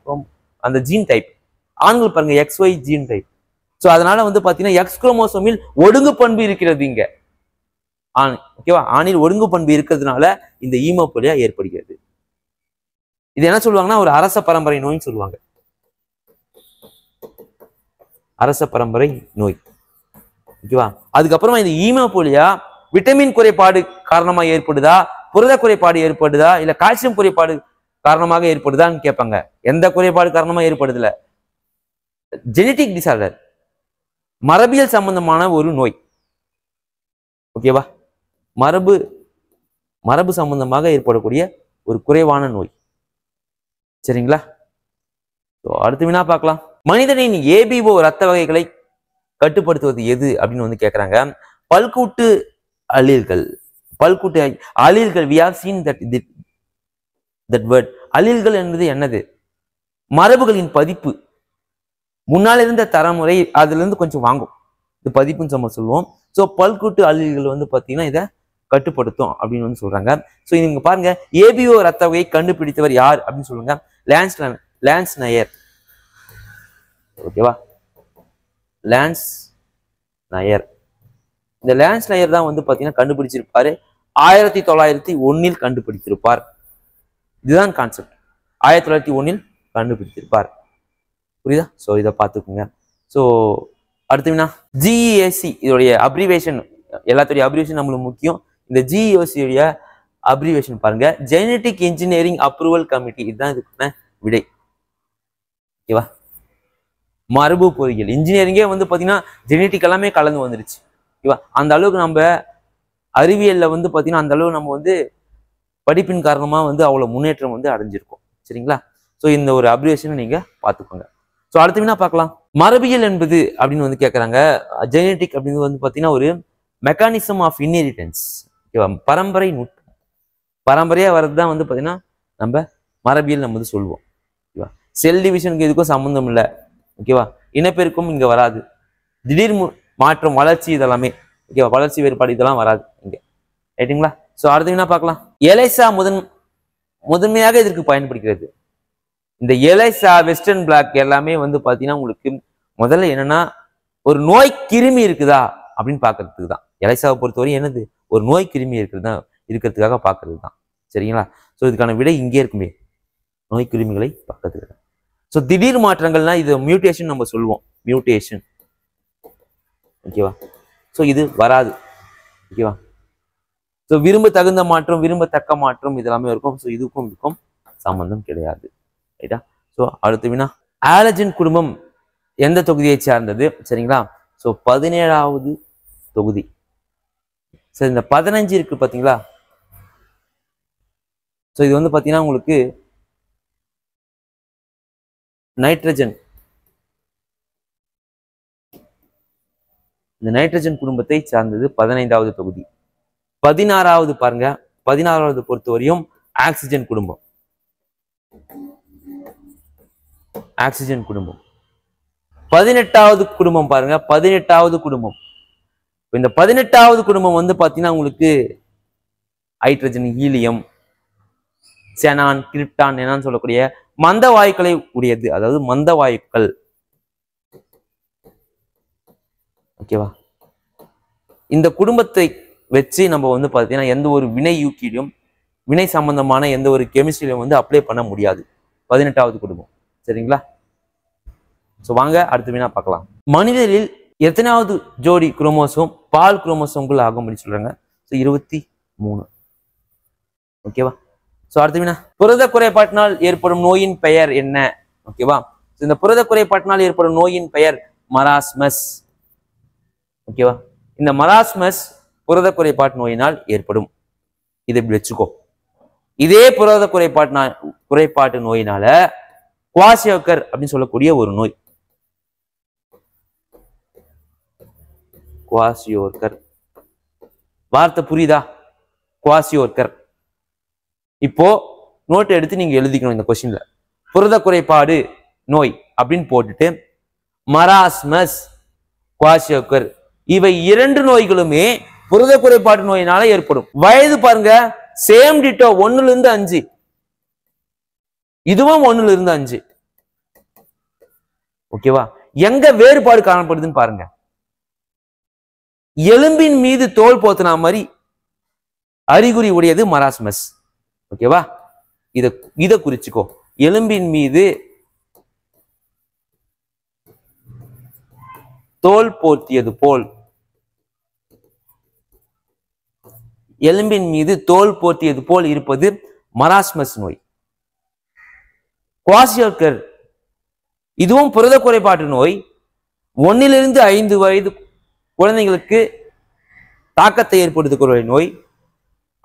அந்த ஜீன் டைப். ஆண்கள் பாருங்க XY ஜீன் டைப். ஸோ அதனால வந்து பார்த்தீங்கன்னா X குரோமோசோமில் ஒடுங்கு பண்பு இருக்கிறது இங்க ஆண். ஓகேவா? ஆணில் ஒடுங்கு பண்பு இருக்கிறதுனால இந்த ஈமோபீலியா ஏற்படுகிறது. இது என்ன சொல்லுவாங்கன்னா ஒரு அரச பரம்பரை நோய்னு சொல்லுவாங்க. அரச பரம்பரை நோய். ஓகேவா? அதுக்கப்புறமா இந்த ஈமோபீலியா விட்டமின் குறைபாடு காரணமா ஏற்படுதா, புரத குறைபாடு ஏற்படுதா, இல்ல கால்சியம் குறைபாடு காரணமாக ஏற்படுதான்னு கேட்பாங்க. எந்த குறைபாடு காரணமா ஏற்படுதுல, ஜெனட்டிக் டிசார்டர், மரபியல் சம்பந்தமான ஒரு நோய். ஓகேவா? மரபு சம்பந்தமாக ஏற்படக்கூடிய ஒரு குறைவான நோய். சரிங்களா? அடுத்து வினா பார்க்கலாம். மனிதனின் ABO ரத்த வகைகளை கட்டுப்படுத்துவது எது அப்படின்னு வந்து கேட்கிறாங்க. பல்கூட்டு அலீல்கள். We have seen that word. அலீல்கள் என்பது என்னது? மரபுகளின் பதிப்பு. முன்னால் இருந்த தரமுறை அதுல இருந்து கொஞ்சம் வாங்கும். இது பதிப்புன்னு நம்ம சொல்லுவோம். ஸோ பல்கூட்டு அலீல்கள் வந்து பார்த்தீங்கன்னா இதை கட்டுப்படுத்தும் அப்படின்னு வந்து சொல்றாங்க. ஸோ நீங்க பாருங்க, ABO ரத்த வகையை கண்டுபிடித்தவர் யார் அப்படின்னு சொல்லுங்க. லான்ஸ் நயர். ஓகேவா? லான்ஸ் நயர். இந்த லான்ஸ் நயர் தான் வந்து பார்த்தீங்கன்னா கண்டுபிடிச்சிருப்பாரு. 1901 கண்டுபிடித்திருப்பார். இதுதான் கான்செப்ட். 1901 கண்டுபிடித்திருப்பார். புரியுதா? ஸோ இதை பார்த்துக்குங்க. ஸோ அடுத்துனா GEAC இதோடைய அப்ரிவேஷன். எல்லாத்துடைய அப்ரிவேஷன் நம்மளுக்கு முக்கியம். இந்த GEAC உடைய அப்ரிவேஷன் பாருங்க, ஜெனட்டிக் இன்ஜினியரிங் அப்ரூவல் கமிட்டி. இதுதான் இதுக்கான விடை. ஓகேவா? மரபு பொறியியல் இன்ஜினியரிங்கே வந்து பார்த்தீங்கன்னா ஜெனட்டிக் எல்லாமே கலந்து வந்துருச்சு. ஓகேவா? அந்த அளவுக்கு நம்ம அறிவியல்ல வந்து பார்த்தீங்கன்னா அந்த அளவு நம்ம வந்து படிப்பின் காரணமா வந்து அவ்வளவு முன்னேற்றம் வந்து அடைஞ்சிருக்கும். சரிங்களா? ஸோ இந்த ஒரு அப்ரிவேஷனை நீங்க பார்த்துக்கோங்க. ஸோ அடுத்து என்ன பார்க்கலாம்? மரபியல் என்பது அப்படின்னு வந்து கேட்குறாங்க. ஜெனட்டிக் அப்படின்னு வந்து பார்த்தீங்கன்னா ஒரு மெக்கானிசம் ஆஃப் இன்ஹெரிட்டன்ஸ். ஓகேவா? பரம்பரையா வர்றது தான் வந்து பார்த்தீங்கன்னா நம்ம மரபியல் நம்ம வந்து சொல்லுவோம். ஓகேவா? செல் டிவிஷனுக்கு இதுக்கும் சம்மந்தம் இல்லை. ஓகேவா? இனப்பெருக்கும் இங்க வராது. திடீர் மாற்றம், வளர்ச்சி இதெல்லாமே. ஓகேவா? வளர்ச்சி வேறுபாடு இதெல்லாம் வராது இங்க. ரைட்டுங்களா? ஸோ அடுத்து என்ன பார்க்கலாம்? எலைசா முதன்மையாக இதற்கு பயன்படுகிறது. இந்த எலைசா, வெஸ்டர்ன் பிளாக் எல்லாமே வந்து பார்த்தீங்கன்னா உங்களுக்கு முதல்ல என்னன்னா ஒரு நோய் கிருமி இருக்குதா அப்படின்னு பார்க்கறதுக்கு தான். எலைசாவை பொறுத்தவரை என்னது? ஒரு நோய் கிருமி இருக்கிறதுக்காக பார்க்கறது தான். சரிங்களா? ஸோ இதுக்கான விடை இங்கே இருக்குமே, நோய் கிருமிகளை பக்கத்துல. ஸோ திடீர் மாற்றங்கள்னா இது மியூட்டேஷன் நம்ம சொல்லுவோம். மியூட்டேஷன். ஓகேவா? ஸோ இது வராது. ஓகேவா? ஸோ விரும்பத்தகுந்த மாற்றம், விரும்பத்தக்க மாற்றம் இதெல்லாமே இருக்கும். ஸோ இதுக்கும் சம்பந்தம் கிடையாது. ரைட்டா? ஸோ அடுத்த வினா, ஆலஜன் குடும்பம் எந்த தொகுதியை சார்ந்தது? சரிங்களா? ஸோ 17வது தொகுதி. சரி, இந்த 15 இருக்கு பார்த்தீங்களா? ஸோ இது வந்து பார்த்தீங்கன்னா உங்களுக்கு நைட்ரஜன். இந்த நைட்ரஜன் குடும்பத்தை சார்ந்தது 15வது தொகுதி. 16வது பாருங்க, 16வது பொறுத்தவரையும் ஆக்சிஜன் குடும்பம். ஆக்சிஜன் குடும்பம். 18வது குடும்பம் பாருங்க, 18வது குடும்பம். இந்த 18வது குடும்பம் வந்து பாத்தீங்கன்னா உங்களுக்கு ஹைட்ரஜன், ஹீலியம், செனான், கிரிப்டான் என்னன்னு சொல்லக்கூடிய மந்த வாயுக்களை உடையது. அதாவது மந்த வாயுக்கள். ஓகேவா? இந்த குடும்பத்தை வச்சு நம்ம வந்து பாத்தீங்கன்னா எந்த ஒரு வினையூக்கியிலும், வினை சம்பந்தமான எந்த ஒரு கெமிஸ்ட்ரியிலும் வந்து அப்ளை பண்ண முடியாது. 18வது குடும்பம். சரிங்களா? ஸோ வாங்க அடுத்த வினா பார்க்கலாம். மனிதரில் எத்தனாவது ஜோடி குரோமோசோம் பால் குரோமோசோம்கள் ஆகும் அப்படின்னு சொல்றாங்க. ஸோ 23. ஓகேவா? ஸோ அடுத்த வினா, புரத குறைபாட்டினால் ஏற்படும் நோயின் பெயர் என்ன? ஓகேவா? இந்த புரத குறைபாட்டினால் ஏற்படும் நோயின் பெயர் மராஸ்மஸ். ஓகேவா? இந்த மராஸ்மஸ் புரத குறைபாட்டு நோயினால் ஏற்படும். இதை இப்படி வச்சுக்கோ. இதே புரத குறைபாட்டு நோயினால குவாஷியோக்கர் அப்படின்னு சொல்லக்கூடிய ஒரு நோய், குவாஷியோக்கர் வார்த்தை புரியுதா? குவாஷியோக்கர். இப்போ நோட் எடுத்து நீங்க எழுதிக்கணும். இந்த கொஸ்டின்ல புரத குறைபாடு நோய் அப்படின்னு போட்டுட்டு மராஸ்மஸ், குவாஷியோக்கர் இவை இரண்டு நோய்களுமே புரத குறைபாட்டு நோயினால ஏற்படும். வயது பாருங்க, சேம் டிட்டோ 1 to 5. இதுவும் 1 to 5. ஓகேவா? எங்க வேறுபாடு காணப்படுதுன்னு பாருங்க. எலும்பின் மீது தோல் போத்துனா மாதிரி அறிகுறி உடையது மராஸ்மஸ். ஓகேவா? இத குறிச்சுக்கோ. எலும்பின் மீது தோல் போர்த்தியது போல், எலும்பின் மீது தோல் போர்த்தியது போல் இருப்பது மராஸ்மஸ் நோய். குவாஷியோக்கர் இதுவும் புரத குறைபாட்டு நோய். 1 to 5 வயது குழந்தைகளுக்கு தாக்கத்தை ஏற்படுத்தக்கூடிய நோய்.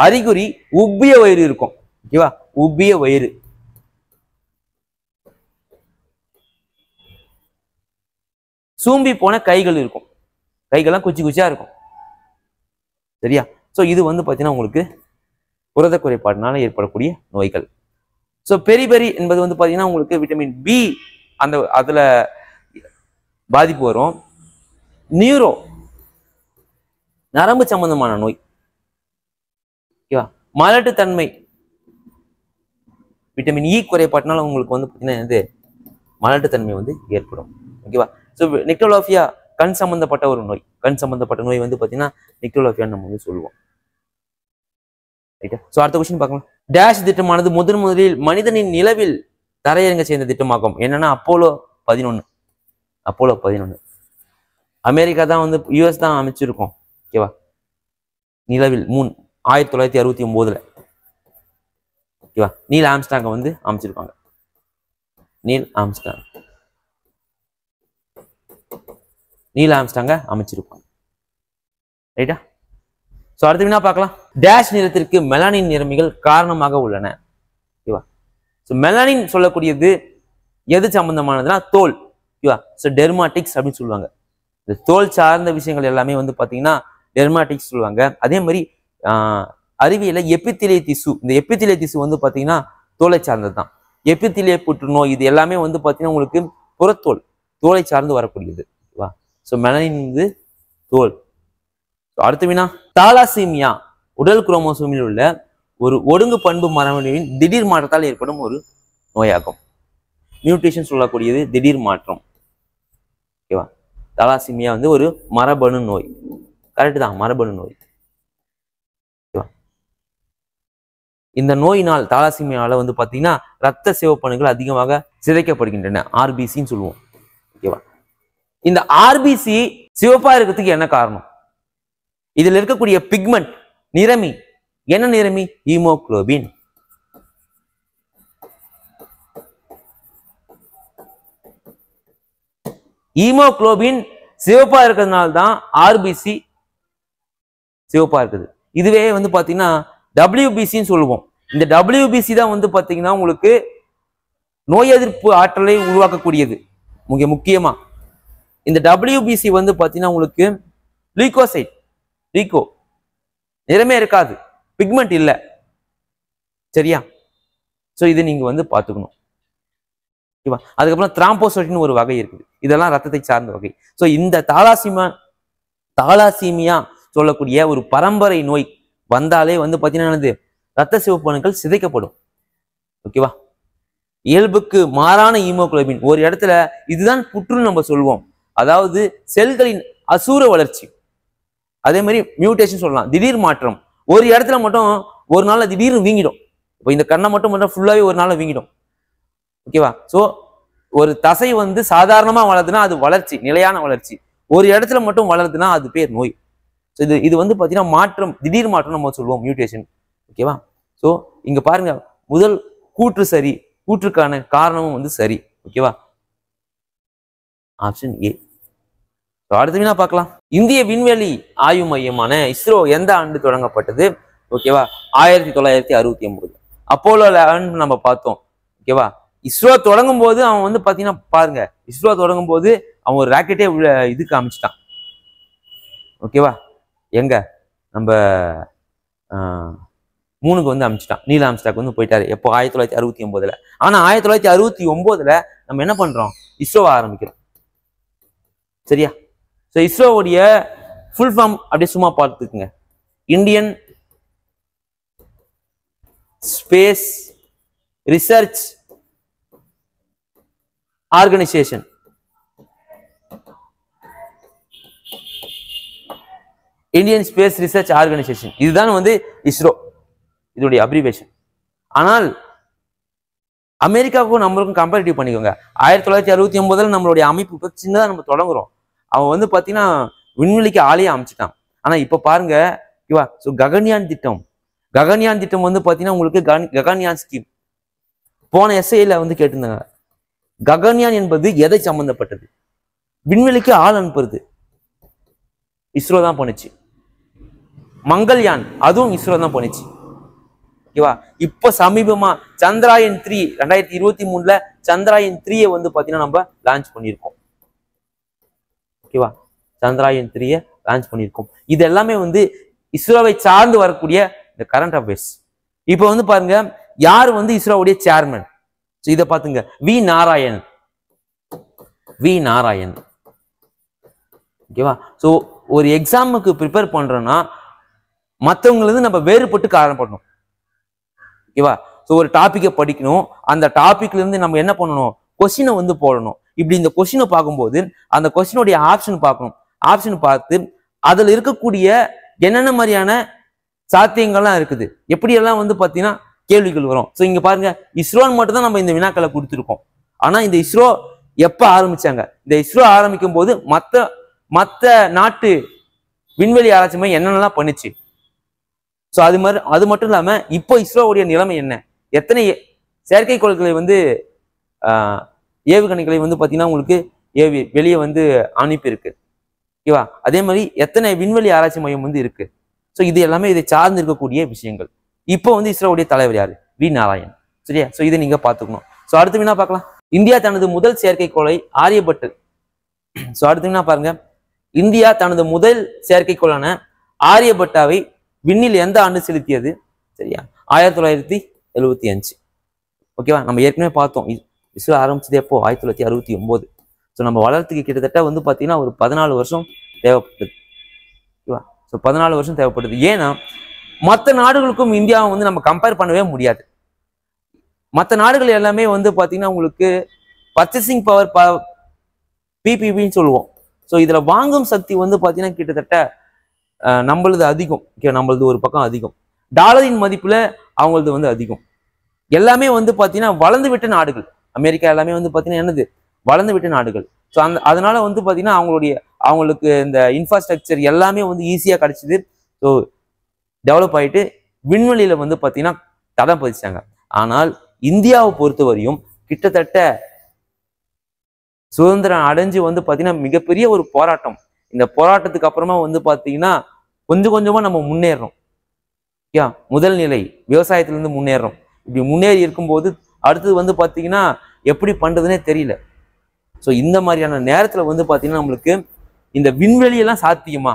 அறிகுறி உப்பிய வயிறு இருக்கும். ஓகேவா? உப்பிய வயிறு. சூம்பி போன கைகள் இருக்கும். கைகள்லாம் குச்சி குச்சியா இருக்கும். சரியா? சோ இது வந்து பாத்தீங்கன்னா உங்களுக்கு புரத குறைபாடுனால ஏற்படக்கூடிய நோய்கள். சோ பெரிபெரி என்பது வந்து பாத்தீங்கன்னா உங்களுக்கு விட்டமின் பி அதுல பாதிப்பு வரும். நியூரோ நரம்பு சம்பந்தமான நோய். ஓகேவா? மலட்டுத்தன்மை விட்டமின் இ குறைபாட்டினால உங்களுக்கு வந்து பாத்தீங்கன்னா மலட்டுத்தன்மை வந்து ஏற்படும். ஓகேவா? ஸோ நிக்டோலோபியா கண் சம்பந்தப்பட்ட ஒரு நோய். கண் சம்பந்தப்பட்ட நோய் வந்து பாத்தீங்கன்னா நிக்டோலோபியான்னு நம்ம வந்து சொல்லுவோம். ரைட்டா? ஸோ அடுத்த கொஸ்டின் பார்க்கலாம். டேஷ் திட்டமானது முதலில் மனிதனின் நிலவில் தரையிறங்க செய்த திட்டமாகும். என்னன்னா அப்போலோ 11. அப்போலோ 11 அமெரிக்கா தான் வந்து யுஎஸ் தான் அமைச்சிருக்கோம். ஓகேவா? நிலவில் 1969. ஓகேவா? நீல் ஆம்ஸ்டாங்க வந்து அமைச்சிருப்பாங்க. நீல் ஆம்ஸ்டாங்க அமைச்சிருப்பாங்க. ரைட்டா? சோ அடுத்து என்ன பார்க்கலாம். டேஷ் நிறத்திற்கு மெலானின் நிறமிகள் காரணமாக உள்ளன. ஓகேவா? சோ மெலானின் சொல்லக்கூடியது எது சம்பந்தமானதுன்னா தோல். ஓகேவா? சோ டெர்மாட்டிக்ஸ் அப்படின்னு சொல்லுவாங்க. இந்த தோல் சார்ந்த விஷயங்கள் எல்லாமே வந்து பாத்தீங்கன்னா டெர்மாட்டிக்ஸ் சொல்லுவாங்க. அதே மாதிரி அறிவியல எபித்திலிய திசு, இந்த எபித்திலிய திசு வந்து பாத்தீங்கன்னா தோலை சார்ந்தது தான். எபித்திலிய புற்றுநோய் இது எல்லாமே வந்து பாத்தீங்கன்னா உங்களுக்கு தோலை சார்ந்து வரக்கூடியது. ஓகேவா? சோ மெலானின் வந்து தோல். அடுத்த வினா, தாலாசீமியா உடல் குரோமோசோமில் உள்ள ஒரு ஒடுங்கு பண்பு மரபணுவின் திடீர் மாற்றத்தால் ஏற்படும் ஒரு நோயாகும். மியூட்டேஷன் சொல்லக்கூடியது திடீர் மாற்றம். ஓகேவா? தாலாசீமியா வந்து ஒரு மரபணு நோய். கரெக்ட் தான், மரபணு நோய். ஓகேவா? இந்த நோயினால் தாலாசீமியால வந்து பாத்தீங்கன்னா ரத்த சிவப்பணுக்கள் அதிகமாக சிதைக்கப்படுகின்றன. ஆர்பிசின்னு சொல்லுவோம். ஓகேவா? இந்த ஆர்பிசி சிவப்பா இருக்கிறதுக்கு என்ன காரணம்? இதுல இருக்கக்கூடிய பிக்மெண்ட் நிறமி என்ன நிறமி? ஹீமோகுளோபின். ஹீமோகுளோபின் சிவப்பா இருக்கிறதுனால தான் ஆர்பிசி சிவப்பா இருக்குது. இதுவே வந்து பாத்தீங்கன்னா WBCன்னு சொல்லுவோம். இந்த WBC தான் வந்து பாத்தீங்கன்னா உங்களுக்கு நோய் எதிர்ப்பு ஆற்றலை உருவாக்கக்கூடியது. முக்கியமா இந்த WBC வந்து பாத்தீங்கன்னா உங்களுக்கு லீகோ நிறமே இருக்காது, பிக்மெண்ட் இல்லை. சரியா? சோ இது நீங்க வந்து பாத்துக்கணும். ஓகேவா? அதுக்கப்புறம் திராம்போசைட்டின் ஒரு வகை இருக்குது. இதெல்லாம் ரத்தத்தை சார்ந்த வகை. சோ இந்த தாலாசீமியா சொல்லக்கூடிய ஒரு பரம்பரை நோய் வந்தாலே வந்து பாத்தீங்கன்னா ரத்த சிவப்பணுக்கள் சிதைக்கப்படும். ஓகேவா? இயல்புக்கு மாறான ஹீமோகுளோபின் ஒரு இடத்துல, இதுதான் புற்றுன்னு நம்ம சொல்லுவோம். அதாவது செல்களின் அசூர வளர்ச்சி. அதே மாதிரி மியூட்டேஷன் சொல்லலாம், திடீர் மாற்றம். ஒரு இடத்துல மட்டும் ஒரு நாள்ல திடீர்னு வீங்கிடும். இப்போ இந்த கண்ணை மட்டும் ஃபுல்லாவே ஒரு நாள்ல வீங்கிடும். ஓகேவா? சோ ஒரு தசை வந்து சாதாரணமா வளருதுன்னா அது வளர்ச்சி, நிலையான வளர்ச்சி. ஒரு இடத்துல மட்டும் வளருதுன்னா அது பேர் நோய். ஸோ இது வந்து பாத்தீங்கன்னா மாற்றம், திடீர் மாற்றம் நம்ம சொல்லுவோம், மியூட்டேஷன். ஓகேவா? ஸோ இங்க பாருங்க, முதல் கூற்று சரி, கூற்றுக்கான காரணமும் வந்து சரி. ஓகேவா? Option A. அடுத்த வினா பார்க்கலாம். இந்திய விண்வெளி ஆய்வு மையமான இஸ்ரோ எந்த ஆண்டு தொடங்கப்பட்டது? ஓகேவா, 1969. அப்போலோ 11 நம்ம பார்த்தோம். ஓகேவா, இஸ்ரோ தொடங்கும் போது அவன் வந்து பாத்தீங்கன்னா பாருங்க, இஸ்ரோ தொடங்கும் போது அவன் ஒரு ராக்கெட்டே இதுக்கு அமைச்சிட்டான். ஓகேவா, எங்க நம்ம மூணுக்கு வந்து அமைச்சிட்டான். நீல் ஆம்ஸ்டாக் வந்து போயிட்டாரு எப்போ 1969. ஆனா 1969 நம்ம என்ன பண்றோம், இஸ்ரோவை ஆரம்பிக்கிறோம். சரியா? ஸோ இஸ்ரோவுடைய ஃபுல் ஃபார்ம் அப்படியே சும்மா பார்த்துக்குங்க. Indian space research organisation. Indian space research organisation, இதுதான் வந்து இஸ்ரோ, இதோடைய அப்ரிவேஷன். ஆனால் அமெரிக்காவுக்கும் நம்மளுக்கும் கம்பேரிட்டிவ் பண்ணிக்கோங்க. 1969 நம்மளுடைய அமைப்பு சின்னதாக நம்ம தொடங்குறோம். அவன் வந்து பார்த்தீங்கன்னா விண்வெளிக்கு ஆளையே அமைச்சிட்டான். ஆனால் இப்போ பாருங்க, ஓகேவா, ஸோ ககன்யான் திட்டம் வந்து பார்த்தீங்கன்னா உங்களுக்கு ககன்யான் ஸ்கீம் போன எஸ்ஐல வந்து கேட்டிருந்தாங்க. ககன்யான் என்பது எதை சம்பந்தப்பட்டது? விண்வெளிக்கு ஆள் அனுப்புறது இஸ்ரோ தான் பண்ணுச்சு. மங்கள்யான் அதுவும் இஸ்ரோ தான் பண்ணுச்சு. ஓகேவா, இப்போ சமீபமா சந்திராயன் 3 2023 சந்திராயன் 3 வந்து பாத்தீங்கன்னா நம்ம லான்ச் பண்ணியிருக்கோம். ஓகேவா, சந்திராயன் 3 லான்ச் பண்ணியிருக்கோம். இது எல்லாமே வந்து இஸ்ரோவை சார்ந்து வரக்கூடிய இந்த கரண்ட் அஃபேர்ஸ். இப்போ வந்து பாருங்க, யார் வந்து இஸ்ரோவுடைய சேர்மன்? இதை பாத்துங்க, வி நாராயண். ஓகேவா, ஸோ ஒரு எக்ஸாமுக்கு ப்ரிப்பேர் பண்றோம்னா மற்றவங்களுக்கு நம்ம வேறுபட்டு காரணப்படணும். ஓகேவா, ஸோ ஒரு டாப்பிக்கை படிக்கணும், அந்த டாபிக்ல இருந்து நம்ம என்ன பண்ணணும், கொஸ்டினை வந்து போடணும். இப்படி இந்த கொஸ்டினை பார்க்கும்போது அந்த கொஸ்டினுடைய ஆப்ஷன் பார்க்கணும். ஆப்ஷன் பார்த்து அதில் இருக்கக்கூடிய என்னென்ன மாதிரியான சாத்தியங்கள்லாம் இருக்குது, எப்படியெல்லாம் வந்து பார்த்தீங்கன்னா கேள்விகள் வரும். ஸோ இங்க பாருங்க, இஸ்ரோன்னு மட்டும் தான் நம்ம இந்த வினாக்களை கொடுத்துருக்கோம். ஆனா இந்த இஸ்ரோ எப்ப ஆரம்பிச்சாங்க? இந்த இஸ்ரோ ஆரம்பிக்கும் போது மற்ற நாட்டு விண்வெளி ஆராய்ச்சி மையம் என்னென்னலாம் பண்ணுச்சு. ஸோ அது மட்டும் இல்லாம இப்போ இஸ்ரோவுடைய நிலைமை என்ன, எத்தனை செயற்கைக்கோள்களை வந்து ஏவுகணைகளை வந்து பார்த்தீங்கன்னா உங்களுக்கு வெளியே வந்து அனுப்பியிருக்கு. ஓகேவா, அதே மாதிரி எத்தனை விண்வெளி ஆராய்ச்சி மையம் வந்து இருக்கு. ஸோ இது எல்லாமே இதை சார்ந்து இருக்கக்கூடிய விஷயங்கள். இப்போ வந்து இஸ்ரோவுடைய தலைவர் யாரு? வி நாராயண். சரியா? ஸோ இதை நீங்க பார்த்துக்கணும். ஸோ அடுத்து வினா பார்க்கலாம். இந்தியா தனது முதல் செயற்கைக்கோளை ஆரியப்பட்டு. ஸோ அடுத்து வினா பாருங்க, இந்தியா தனது முதல் செயற்கைக்கோளான ஆரியபட்டாவை விண்ணில் எந்த ஆண்டு செலுத்தியது? சரியா, 1975. ஓகேவா, நம்ம ஏற்கனவே பார்த்தோம் இஸ்ரோ ஆரம்பிச்சது எப்போ, 1969. ஸோ நம்ம வளர்த்துக்கு கிட்டத்தட்ட வந்து பார்த்தீங்கன்னா ஒரு 14 வருஷம் தேவைப்பட்டது. ஓகேவா, ஸோ 14 வருஷம் தேவைப்பட்டது. ஏன்னா மற்ற நாடுகளுக்கும் இந்தியாவை வந்து நம்ம கம்பேர் பண்ணவே முடியாது. மற்ற நாடுகள் எல்லாமே வந்து பார்த்தீங்கன்னா உங்களுக்கு பர்ச்சேசிங் பவர் பிபிபின்னு சொல்லுவோம். ஸோ இதில் வாங்கும் சக்தி வந்து பார்த்தீங்கன்னா கிட்டத்தட்ட நம்மளது அதிகம். நம்மளது ஒரு பக்கம் அதிகம், டாலரின் மதிப்புல அவங்களது வந்து அதிகம். எல்லாமே வந்து பார்த்தீங்கன்னா வளர்ந்து விட்ட நாடுகள். அமெரிக்கா எல்லாமே வந்து பார்த்தீங்கன்னா என்னது, வளர்ந்து விட்ட நாடுகள். ஸோ அதனால வந்து பார்த்தீங்கன்னா அவங்களுக்கு இந்த இன்ஃப்ராஸ்ட்ரக்சர் எல்லாமே வந்து ஈஸியாக கிடைச்சிது. ஸோ டெவலப் ஆகிட்டு விண்வெளியில வந்து பார்த்தீங்கன்னா தடம் பதிச்சாங்க. ஆனால் இந்தியாவை பொறுத்தவரையும் கிட்டத்தட்ட சுதந்திரம் அடைஞ்சு வந்து பார்த்தீங்கன்னா மிகப்பெரிய ஒரு போராட்டம். இந்த போராட்டத்துக்கு அப்புறமா வந்து பார்த்தீங்கன்னா கொஞ்சம் கொஞ்சமா நம்ம முன்னேறோம். முதல் நிலை விவசாயத்திலிருந்து முன்னேறோம். இப்படி முன்னேறி இருக்கும்போது அடுத்தது வந்து பார்த்தீங்கன்னா எப்படி பண்றதுன்னே தெரியல. ஸோ இந்த மாதிரியான நேரத்துல வந்து பார்த்தீங்கன்னா நம்மளுக்கு இந்த விண்வெளியெல்லாம் சாத்தியமா?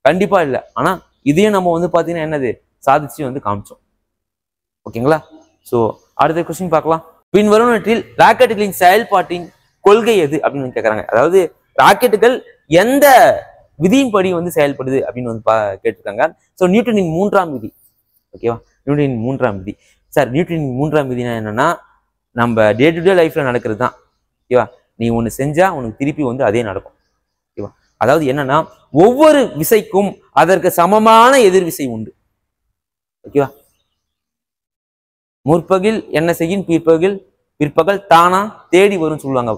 கண்டிப்பா இல்லை. ஆனா இதையும் நம்ம வந்து பார்த்தீங்கன்னா என்னது சாதிச்சு வந்து காமிச்சோம். ஓகேங்களா? ஸோ அடுத்த கொஸ்டின் பார்க்கலாம். பின்வருவனவற்றில் ராக்கெட்டுகளின் செயல்பாட்டின் கொள்கை எது அப்படின்னு கேட்கறாங்க. அதாவது ராக்கெட்டுகள் எந்த விதியின்படி வந்து செயல்படுது அப்படின்னு வந்து கேட்டிருக்காங்க. ஸோ நியூட்டனின் 3ஆம் விதி. ஓகேவா, நியூட்டனின் 3ஆம் விதி. சார் நியூட்டனின் 3ஆம் விதினா என்னன்னா நம்ம டே டு டே லைஃப்ல நடக்கிறது தான். ஓகேவா, நீ ஒன்று செஞ்சா உனக்கு திருப்பி வந்து அதே நடக்கும். ஓகேவா, அதாவது என்னன்னா ஒவ்வொரு விசைக்கும் அதற்கு சமமான எதிர்விசை உண்டு. ஓகேவா, முற்பகல் என்ன செய்யும் பிற்பகல் தானா தேடி வரும் சொல்லுவாங்க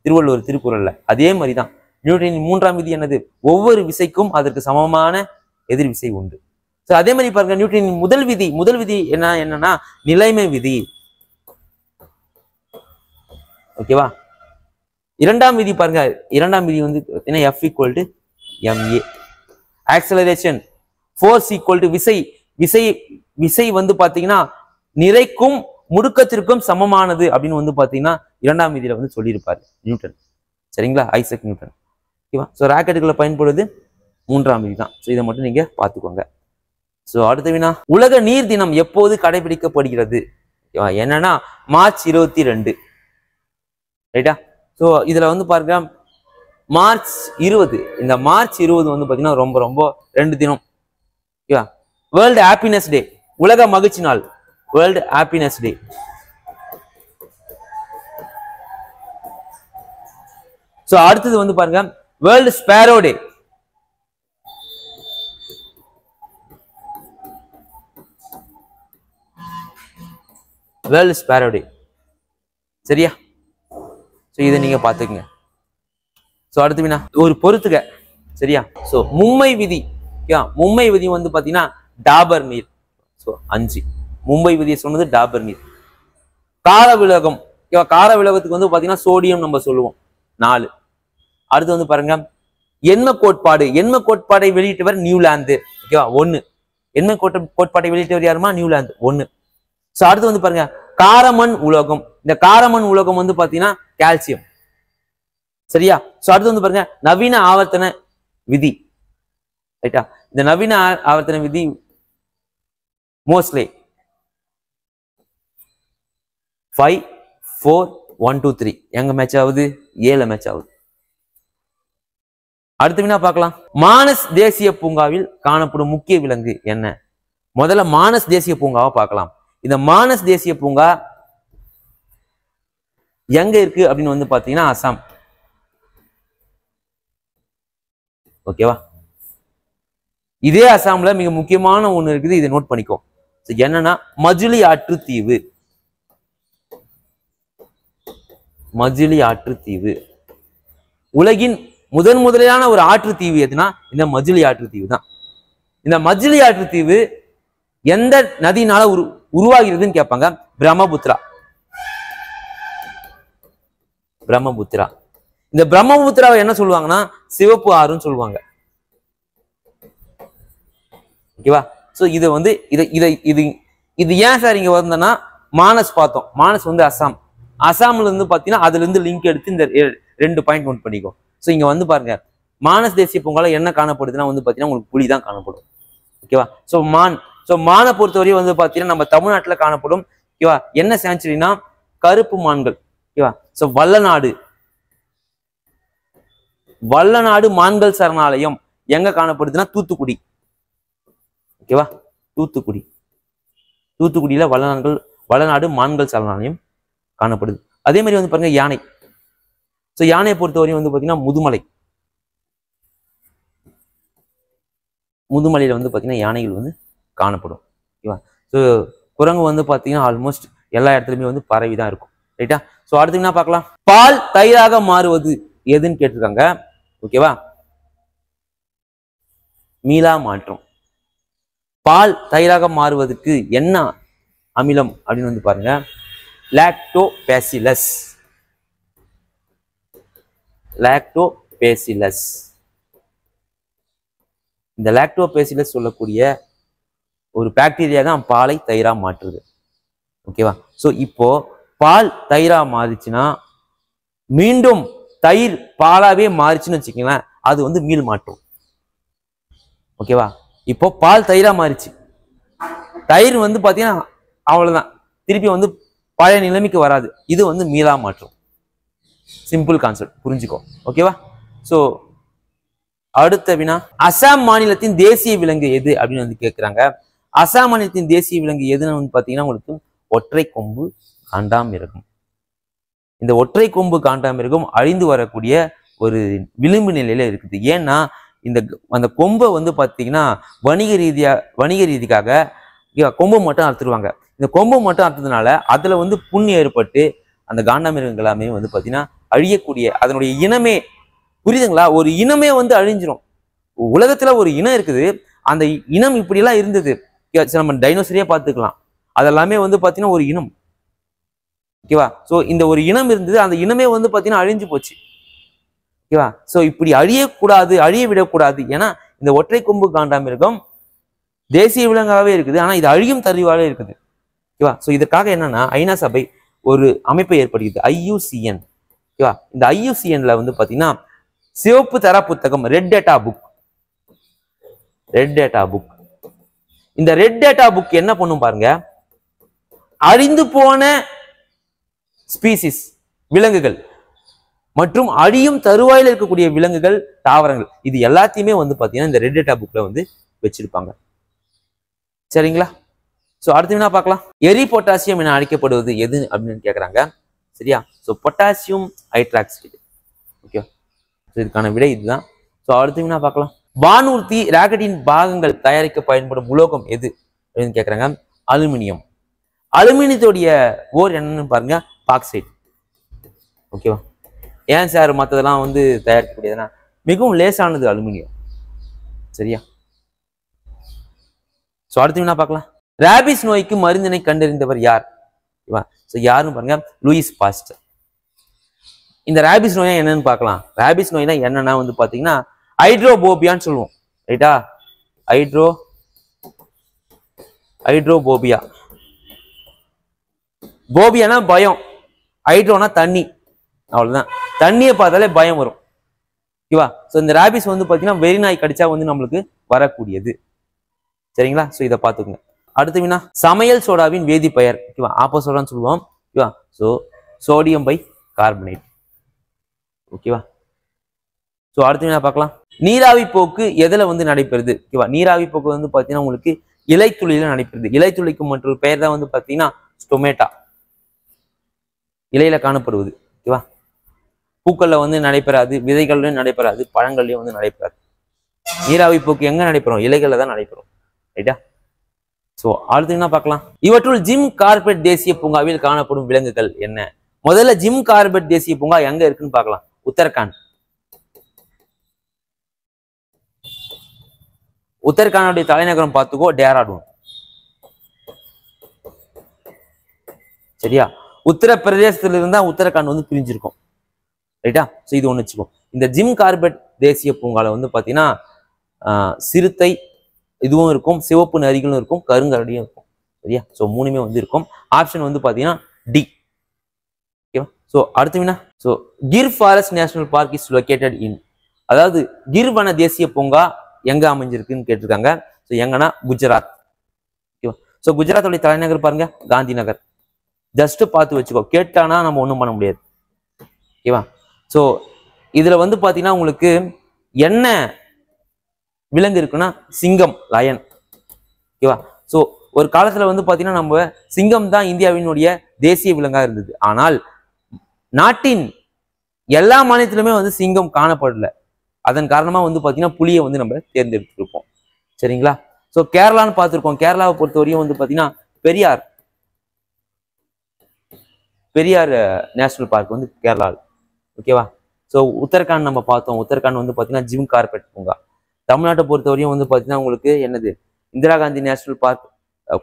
திருவள்ளுவர் திருக்குறள்ல. அதே மாதிரிதான் நியூட்டனின் 3ஆம் விதி என்னது, ஒவ்வொரு விசைக்கும் அதற்கு சமமான எதிர்விசை உண்டு. ஸோ அதே மாதிரி பாருங்க, நியூட்டனின் முதல் விதி என்னன்னா நிலைமை விதி. ஓகேவா, இரண்டாம் விதி பாருங்க, இரண்டாம் விதி வந்து F equal to ma. Acceleration force equal to விசை. விசை வந்து பாத்தீங்கன்னா நிறைக்கும் முடுக்கத்திற்கும் சமமானது அப்படின்னு வந்து பாத்தீங்கன்னா இரண்டாம் விதியில வந்து சொல்லியிருப்பாரு நியூட்டன். சரிங்களா, ஐசக் நியூட்டன். ஓகேவா. ஸோ ராக்கெட்டுகளை பயன்படுவது மூன்றாம் விதி தான். ஸோ இதை மட்டும் நீங்க பார்த்துக்கோங்க. ஸோ அடுத்த வினா, உலக நீர் தினம் எப்போது கடைபிடிக்கப்படுகிறது? என்னன்னா மார்ச் 22. ரைட்டா. ஸோ இதுல வந்து பாருங்க மார்ச் 20. இந்த மார்ச் 20 வந்து பாத்தீங்கன்னா ரொம்ப ரொம்ப 2 தினம். ஓகேவா. வேர்ல்டு ஹாப்பினஸ் டே, உலக மகிழ்ச்சி நாள், வேர்ல்டு ஹாப்பினஸ் டே. ஸோ அடுத்தது வந்து பாருங்க வேர்ல்டு ஸ்பேரோ டே. வேர்ல்டு ஸ்பேரோ டே. சரியா. ஸோ இதை நீங்க பாத்துக்கங்க. ஸோ அடுத்து வினா ஒரு பொறுத்துக்க. சரியா. ஸோ மும்பை விதி. மும்பை விதி வந்து பாத்தீங்கன்னா டாபர் நீர். ஸோ 5. மும்பை விதியை சொன்னது டாபர் நீர். கார விலகம். கார விலகத்துக்கு வந்து பாத்தீங்கன்னா சோடியம் நம்ம சொல்லுவோம். 4. அடுத்து வந்து பாருங்க எண்ம கோட்பாடு. எண்ம கோட்பாடை வெளியிட்டவர் நியூலாந்து. ஓகேவா. 1. எண்ம கோட்பாடை வெளியிட்டவர் யாருமா? நியூலாந்து. 1. ஸோ அடுத்து வந்து பாருங்க காரமண் உலோகம். இந்த காரமண் உலோகம் வந்து பாத்தீங்கன்னா கால்சியம். சரியா. ஸோ அடுத்து வந்து பாருங்க நவீன ஆவர்த்தன விதி. ரைட்டா. இந்த நவீன ஆவர்த்தன விதி மோஸ்ட்லி 5, 4, 1, 2, 3 எங்க மேட்ச் ஆகுது? 7 மேட்ச் ஆகுது. அடுத்த வினா பார்க்கலாம். மானஸ் தேசிய பூங்காவில் காணப்படும் முக்கிய விலங்கு என்ன? முதல்ல மானஸ் தேசிய பூங்காவை பார்க்கலாம். இந்த மானஸ் தேசிய பூங்கா எங்க இருக்கு அப்படின்னு வந்து பாத்தீங்கன்னா அசாம். ஓகேவா. இதே அசாம்ல மிக முக்கியமான ஒண்ணு இருக்குது, இதை நோட் பண்ணிக்கோ. என்னன்னா மஜுலி ஆற்று தீவு. மஜுலி ஆற்று தீவு உலகின் முதலான ஒரு ஆற்று தீவு எதுனா இந்த மஜுலி ஆற்று தீவு தான். இந்த மஜுலி ஆற்று தீவு எந்த நதியினால உருவாகிறதுன்னு கேட்பாங்க. பிரம்மபுத்திரா. பிரம்மபுத்திரா. இந்த பிரம்மபுத்திராவை என்ன சொல்லுவாங்கன்னா சிவப்பு ஆறுன்னு சொல்லுவாங்க. ஓகேவா. சோ இது வந்து இது ஏன் சார் இங்க வந்தோம்னா மானஸ் பார்த்தோம். மானஸ் வந்து அசாம். அசாம்ல இருந்து பாத்தீங்கன்னா அதுல இருந்து லிங்க் எடுத்து இந்த 2 பாயிண்ட் நோட் பண்ணிக்கோ. சோ இங்க வந்து பாருங்க மானஸ் தேசிய பூங்கால என்ன காணப்படுதுன்னா வந்து பாத்தீங்கன்னா உங்களுக்கு புலி தான் காணப்படும். ஓகேவா. சோ மானை பொறுத்தவரையும் வந்து பாத்தீங்கன்னா நம்ம தமிழ்நாட்டுல காணப்படும். ஓகேவா. என்ன சாங்சுரினா கருப்பு மான்கள். ஓகேவா. சோ வல்லநாடு மான்கள் சரணாலயம் எங்க காணப்படுதுன்னா தூத்துக்குடி. ஓகேவா. தூத்துக்குடியில வல்லநாடு மான்கள் சரணாலயம் காணப்படுது. அதே மாதிரி வந்து பாருங்க யானை. சோ யானையை பொறுத்தவரையும் வந்து பாத்தீங்கன்னா முதுமலையில வந்து பாத்தீங்கன்னா யானைகள் வந்து காணப்படும். ஓகேவா. ஸோ குரங்கு வந்து பாத்தீங்கன்னா ஆல்மோஸ்ட் எல்லா இடத்துலயுமே வந்து பரவி தான் இருக்கும். ரைட்டா. ஸோ அடுத்து என்ன பார்க்கலாம். பால் தயிராக மாறுவது எதுன்னு கேட்டிருக்காங்க. ஓகேவா. மீளா மாற்றம். பால் தயிராக மாறுவதற்கு என்ன அமிலம் அப்படின்னு வந்து பாருங்க லாக்டோபேசிலஸ். இந்த லாக்டோபேசிலஸ் சொல்லக்கூடிய ஒரு பாக்டீரியா தான் பாலை தயிரா மாற்றுது. ஓகேவா. சோ இப்போ பால் தயிரா மாறிச்சுன்னா மீண்டும் தயிர் பாலாவே மாறிச்சுன்னு வச்சுக்கோங்களேன், அது வந்து மீள் மாற்றம். ஓகேவா. இப்போ பால் தயிரா மாறிச்சு, தயிர் வந்து பாத்தீங்கன்னா அவ்வளவுதான், திருப்பி வந்து பழைய நிலைமைக்கு வராது. இது வந்து மீளா மாற்றம். சிம்பிள் கான்செப்ட், புரிஞ்சுக்கோ. ஓகேவா. சோ அடுத்த வினா, அசாம் மாநிலத்தின் தேசிய விலங்கு எது அப்படின்னு வந்து கேட்கிறாங்க. அசாம் மாநிலத்தின் தேசிய விலங்கு எதுன்னு வந்து பாத்தீங்கன்னா உங்களுக்கு ஒற்றை கொம்பு காண்டாமிருகம். இந்த ஒற்றை கொம்பு காண்டாமிருகம் அழிந்து வரக்கூடிய ஒரு விளிம்பு நிலையில இருக்குது. ஏன்னா அந்த கொம்பை வந்து பாத்தீங்கன்னா வணிக ரீதிக்காக கொம்பு மட்டும் அறுத்துருவாங்க. இந்த கொம்பு மட்டும் அறுத்ததுனால அதுல வந்து புண் ஏற்பட்டு அந்த காண்டாமிருகங்கள் எல்லாமே வந்து பாத்தீங்கன்னா அழியக்கூடிய அதனுடைய இனமே, புரியுதுங்களா, ஒரு இனமே வந்து அழிஞ்சிரும். உலகத்துல ஒரு இனம் இருக்குது, அந்த இனம் இப்படி எல்லாம் இருந்தது. நம்ம டைனோசரியே பார்த்துக்கலாம், அதெல்லாமே வந்து பாத்தீங்கன்னா ஒரு இனம். ஓகேவா. சோ இந்த ஒரு இனம் இருந்தது, அந்த இனமே வந்து பாத்தீங்கன்னா அழிஞ்சு போச்சு. ஓகேவா? ஸோ இப்படி அழியக்கூடாது, அழிய விடக்கூடாது. ஏன்னா இந்த ஒற்றை கொம்பு காண்டாமிருகம் தேசிய விலங்காகவே இருக்குது, ஆனா இது அழியும் தருவாலே இருக்குது. ஓகேவா? ஸோ இதற்காக என்னன்னா ஐநா சபை ஒரு அமைப்பை ஏற்படுகிறது, IUCN. ஓகேவா? இந்த IUCNல வந்து பாத்தீங்கன்னா சிவப்பு தர புத்தகம், ரெட் டேட்டா புக். இந்த ரெட் டேட்டா புக் என்ன பண்ணும் பாருங்க, அழிந்து போன ஸ்பீசிஸ் விலங்குகள் மற்றும் அழியும் தருவாயில் இருக்கக்கூடிய விலங்குகள், தாவரங்கள், இது எல்லாத்தையுமே வந்து பாத்தீங்கன்னா இந்த ரெட் டேட்டா புக்ல வந்து வச்சிருப்பாங்க. சரிங்களா? ஸோ அடுத்து என்ன பார்க்கலாம், எரி பொட்டாசியம் என அழைக்கப்படுவது எது அப்படின்னு கேட்குறாங்க. சரியா? So potassium hydroxide. ஓகே, இதுக்கான விடை இதுதான். ஸோ அடுத்து என்ன பார்க்கலாம், வானூர்தி ராக்கெட்டின் பாகங்கள் தயாரிக்க பயன்படும் உலோகம் எது அப்படின்னு கேட்குறாங்க. அலுமினியம். அலுமினியத்துடைய ஓர் என்னன்னு பாருங்க, பாக்சைட். ஓகேவா? ஏன் சார் மற்றதெல்லாம் வந்து தயாரிக்கக்கூடியதுன்னா மிகவும் லேசானது அலுமினியம். சரியா? ஸோ அடுத்து என்ன பார்க்கலாம், ராபிஸ் நோய்க்கு மருந்தினை கண்டறிந்தவர் யார்? ஸோ யாருன்னு பாருங்க, லூயிஸ் பாஸ்டர். இந்த ராபிஸ் நோயா என்னன்னு பார்க்கலாம். ராபிஸ் நோய்னா என்னன்னா வந்து பாத்தீங்கன்னா ஹைட்ரோபோபியான்னு சொல்லுவோம். ரைட்டா? ஹைட்ரோபோபியா. போபியானா பயம், ஹைட்ரோனா தண்ணி, அவ்வளவுதான். தண்ணியை பார்த்தாலே பயம் வரும். ஓகேவா? ஸோ இந்த ராபிஸ் வந்து பாத்தீங்கன்னா வெறி நாய் கடிச்சா வந்து நம்மளுக்கு வரக்கூடியது. சரிங்களா? ஸோ இதை பார்த்துக்குங்க. அடுத்து வினா, சமையல் சோடாவின் வேதிப்பெயர். ஓகேவா? ஆப்போசோடான்னு சொல்லுவோம். ஓகேவா? So sodium bicarbonate. ஓகேவா? ஸோ அடுத்து என்ன பார்க்கலாம், நீராவி போக்கு எதுல வந்து நடைபெறுது? ஓகேவா? நீராவி போக்கு வந்து பாத்தீங்கன்னா உங்களுக்கு இலைத்துளியில நடைபெறுது. இலைத்துளிக்கு மற்றொரு பெயர் தான் வந்து பாத்தீங்கன்னா ஸ்டொமேட்டா, இலையில காணப்படுவது. ஓகேவா? பூக்கள்ல வந்து நடைபெறாது, விதைகள்லயும் நடைபெறாது, பழங்கள்லயும் வந்து நடைபெறாது. நீராவி போக்கு எங்க நடைபெறும்? இலைகள்ல தான் நடைபெறும். ரைட்டா? ஸோ அடுத்து என்ன பார்க்கலாம், இவற்றுள் ஜிம் கார்பெட் தேசிய பூங்காவில் காணப்படும் விலங்குகள் என்ன? முதல்ல ஜிம் கார்பெட் தேசிய பூங்கா எங்க இருக்குன்னு பார்க்கலாம். உத்தரகாண்ட். உத்தரகாண்டுடைய தலைநகரம் பார்த்துக்கோ, டேராடூன். சரியா? உத்தரப்பிரதேசத்துல இருந்தா உத்தரகாண்ட் வந்து பிரிஞ்சிருக்கும். ரைட்டா? ஸோ இது ஒன்று வச்சுக்கோ. இந்த ஜிம் கார்பெட் தேசிய பூங்கால வந்து பாத்தீங்கன்னா சிறுத்தை இதுவும் இருக்கும், சிவப்பு நரிகளும் இருக்கும், கருங்கரடியும் இருக்கும். சரியா? ஸோ மூணுமே வந்து இருக்கும். ஆப்ஷன் வந்து பாத்தீங்கன்னா டி. ஓகேவா? ஸோ அடுத்து என்ன, so Gir forest national park is located இன், அதாவது கிர் வன தேசிய பூங்கா எங்க அமைஞ்சிருக்குன்னு கேட்டிருக்காங்க. ஸோ எங்கன்னா குஜராத். ஓகேவா? ஸோ குஜராத்தோடைய தலைநகர் பாருங்க, காந்தி நகர். ஜஸ்ட் பார்த்து வச்சுக்கோ, கேட்டானா நம்ம ஒன்றும் பண்ண முடியாது. ஓகேவா? ஸோ இதுல வந்து பாத்தீங்கன்னா உங்களுக்கு என்ன விலங்கு இருக்குன்னா சிங்கம், லயன். ஓகேவா? ஸோ ஒரு காலத்துல வந்து பாத்தீங்கன்னா நம்ம சிங்கம் தான் இந்தியாவினுடைய தேசிய விலங்கா இருந்தது. ஆனால் நாட்டின் எல்லா மாநிலத்திலுமே வந்து சிங்கம் காணப்படல. அதன் காரணமா வந்து பாத்தீங்கன்னா புலியை வந்து நம்ம தேர்ந்தெடுத்திருப்போம். சரிங்களா? ஸோ கேரளான்னு பார்த்துருக்கோம். கேரளாவை பொறுத்தவரையும் வந்து பாத்தீங்கன்னா பெரியார் நேஷனல் பார்க் வந்து கேரளா. ஓகேவா? ஸோ உத்தரகாண்ட் நம்ம பார்த்தோம். உத்தரகாண்ட் வந்து பாத்தீங்கன்னா ஜிம் கார்பெட் பூங்கா. தமிழ்நாட்டை பொறுத்தவரையும் வந்து பாத்தீங்கன்னா உங்களுக்கு என்னது, இந்திரா காந்தி நேஷனல் பார்க்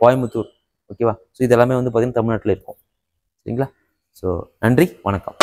கோயம்புத்தூர். ஓகேவா? ஸோ இதெல்லாமே வந்து பாத்தீங்கன்னா தமிழ்நாட்டில் இருக்கும். சரிங்களா? ஸோ நன்றி, வணக்கம்.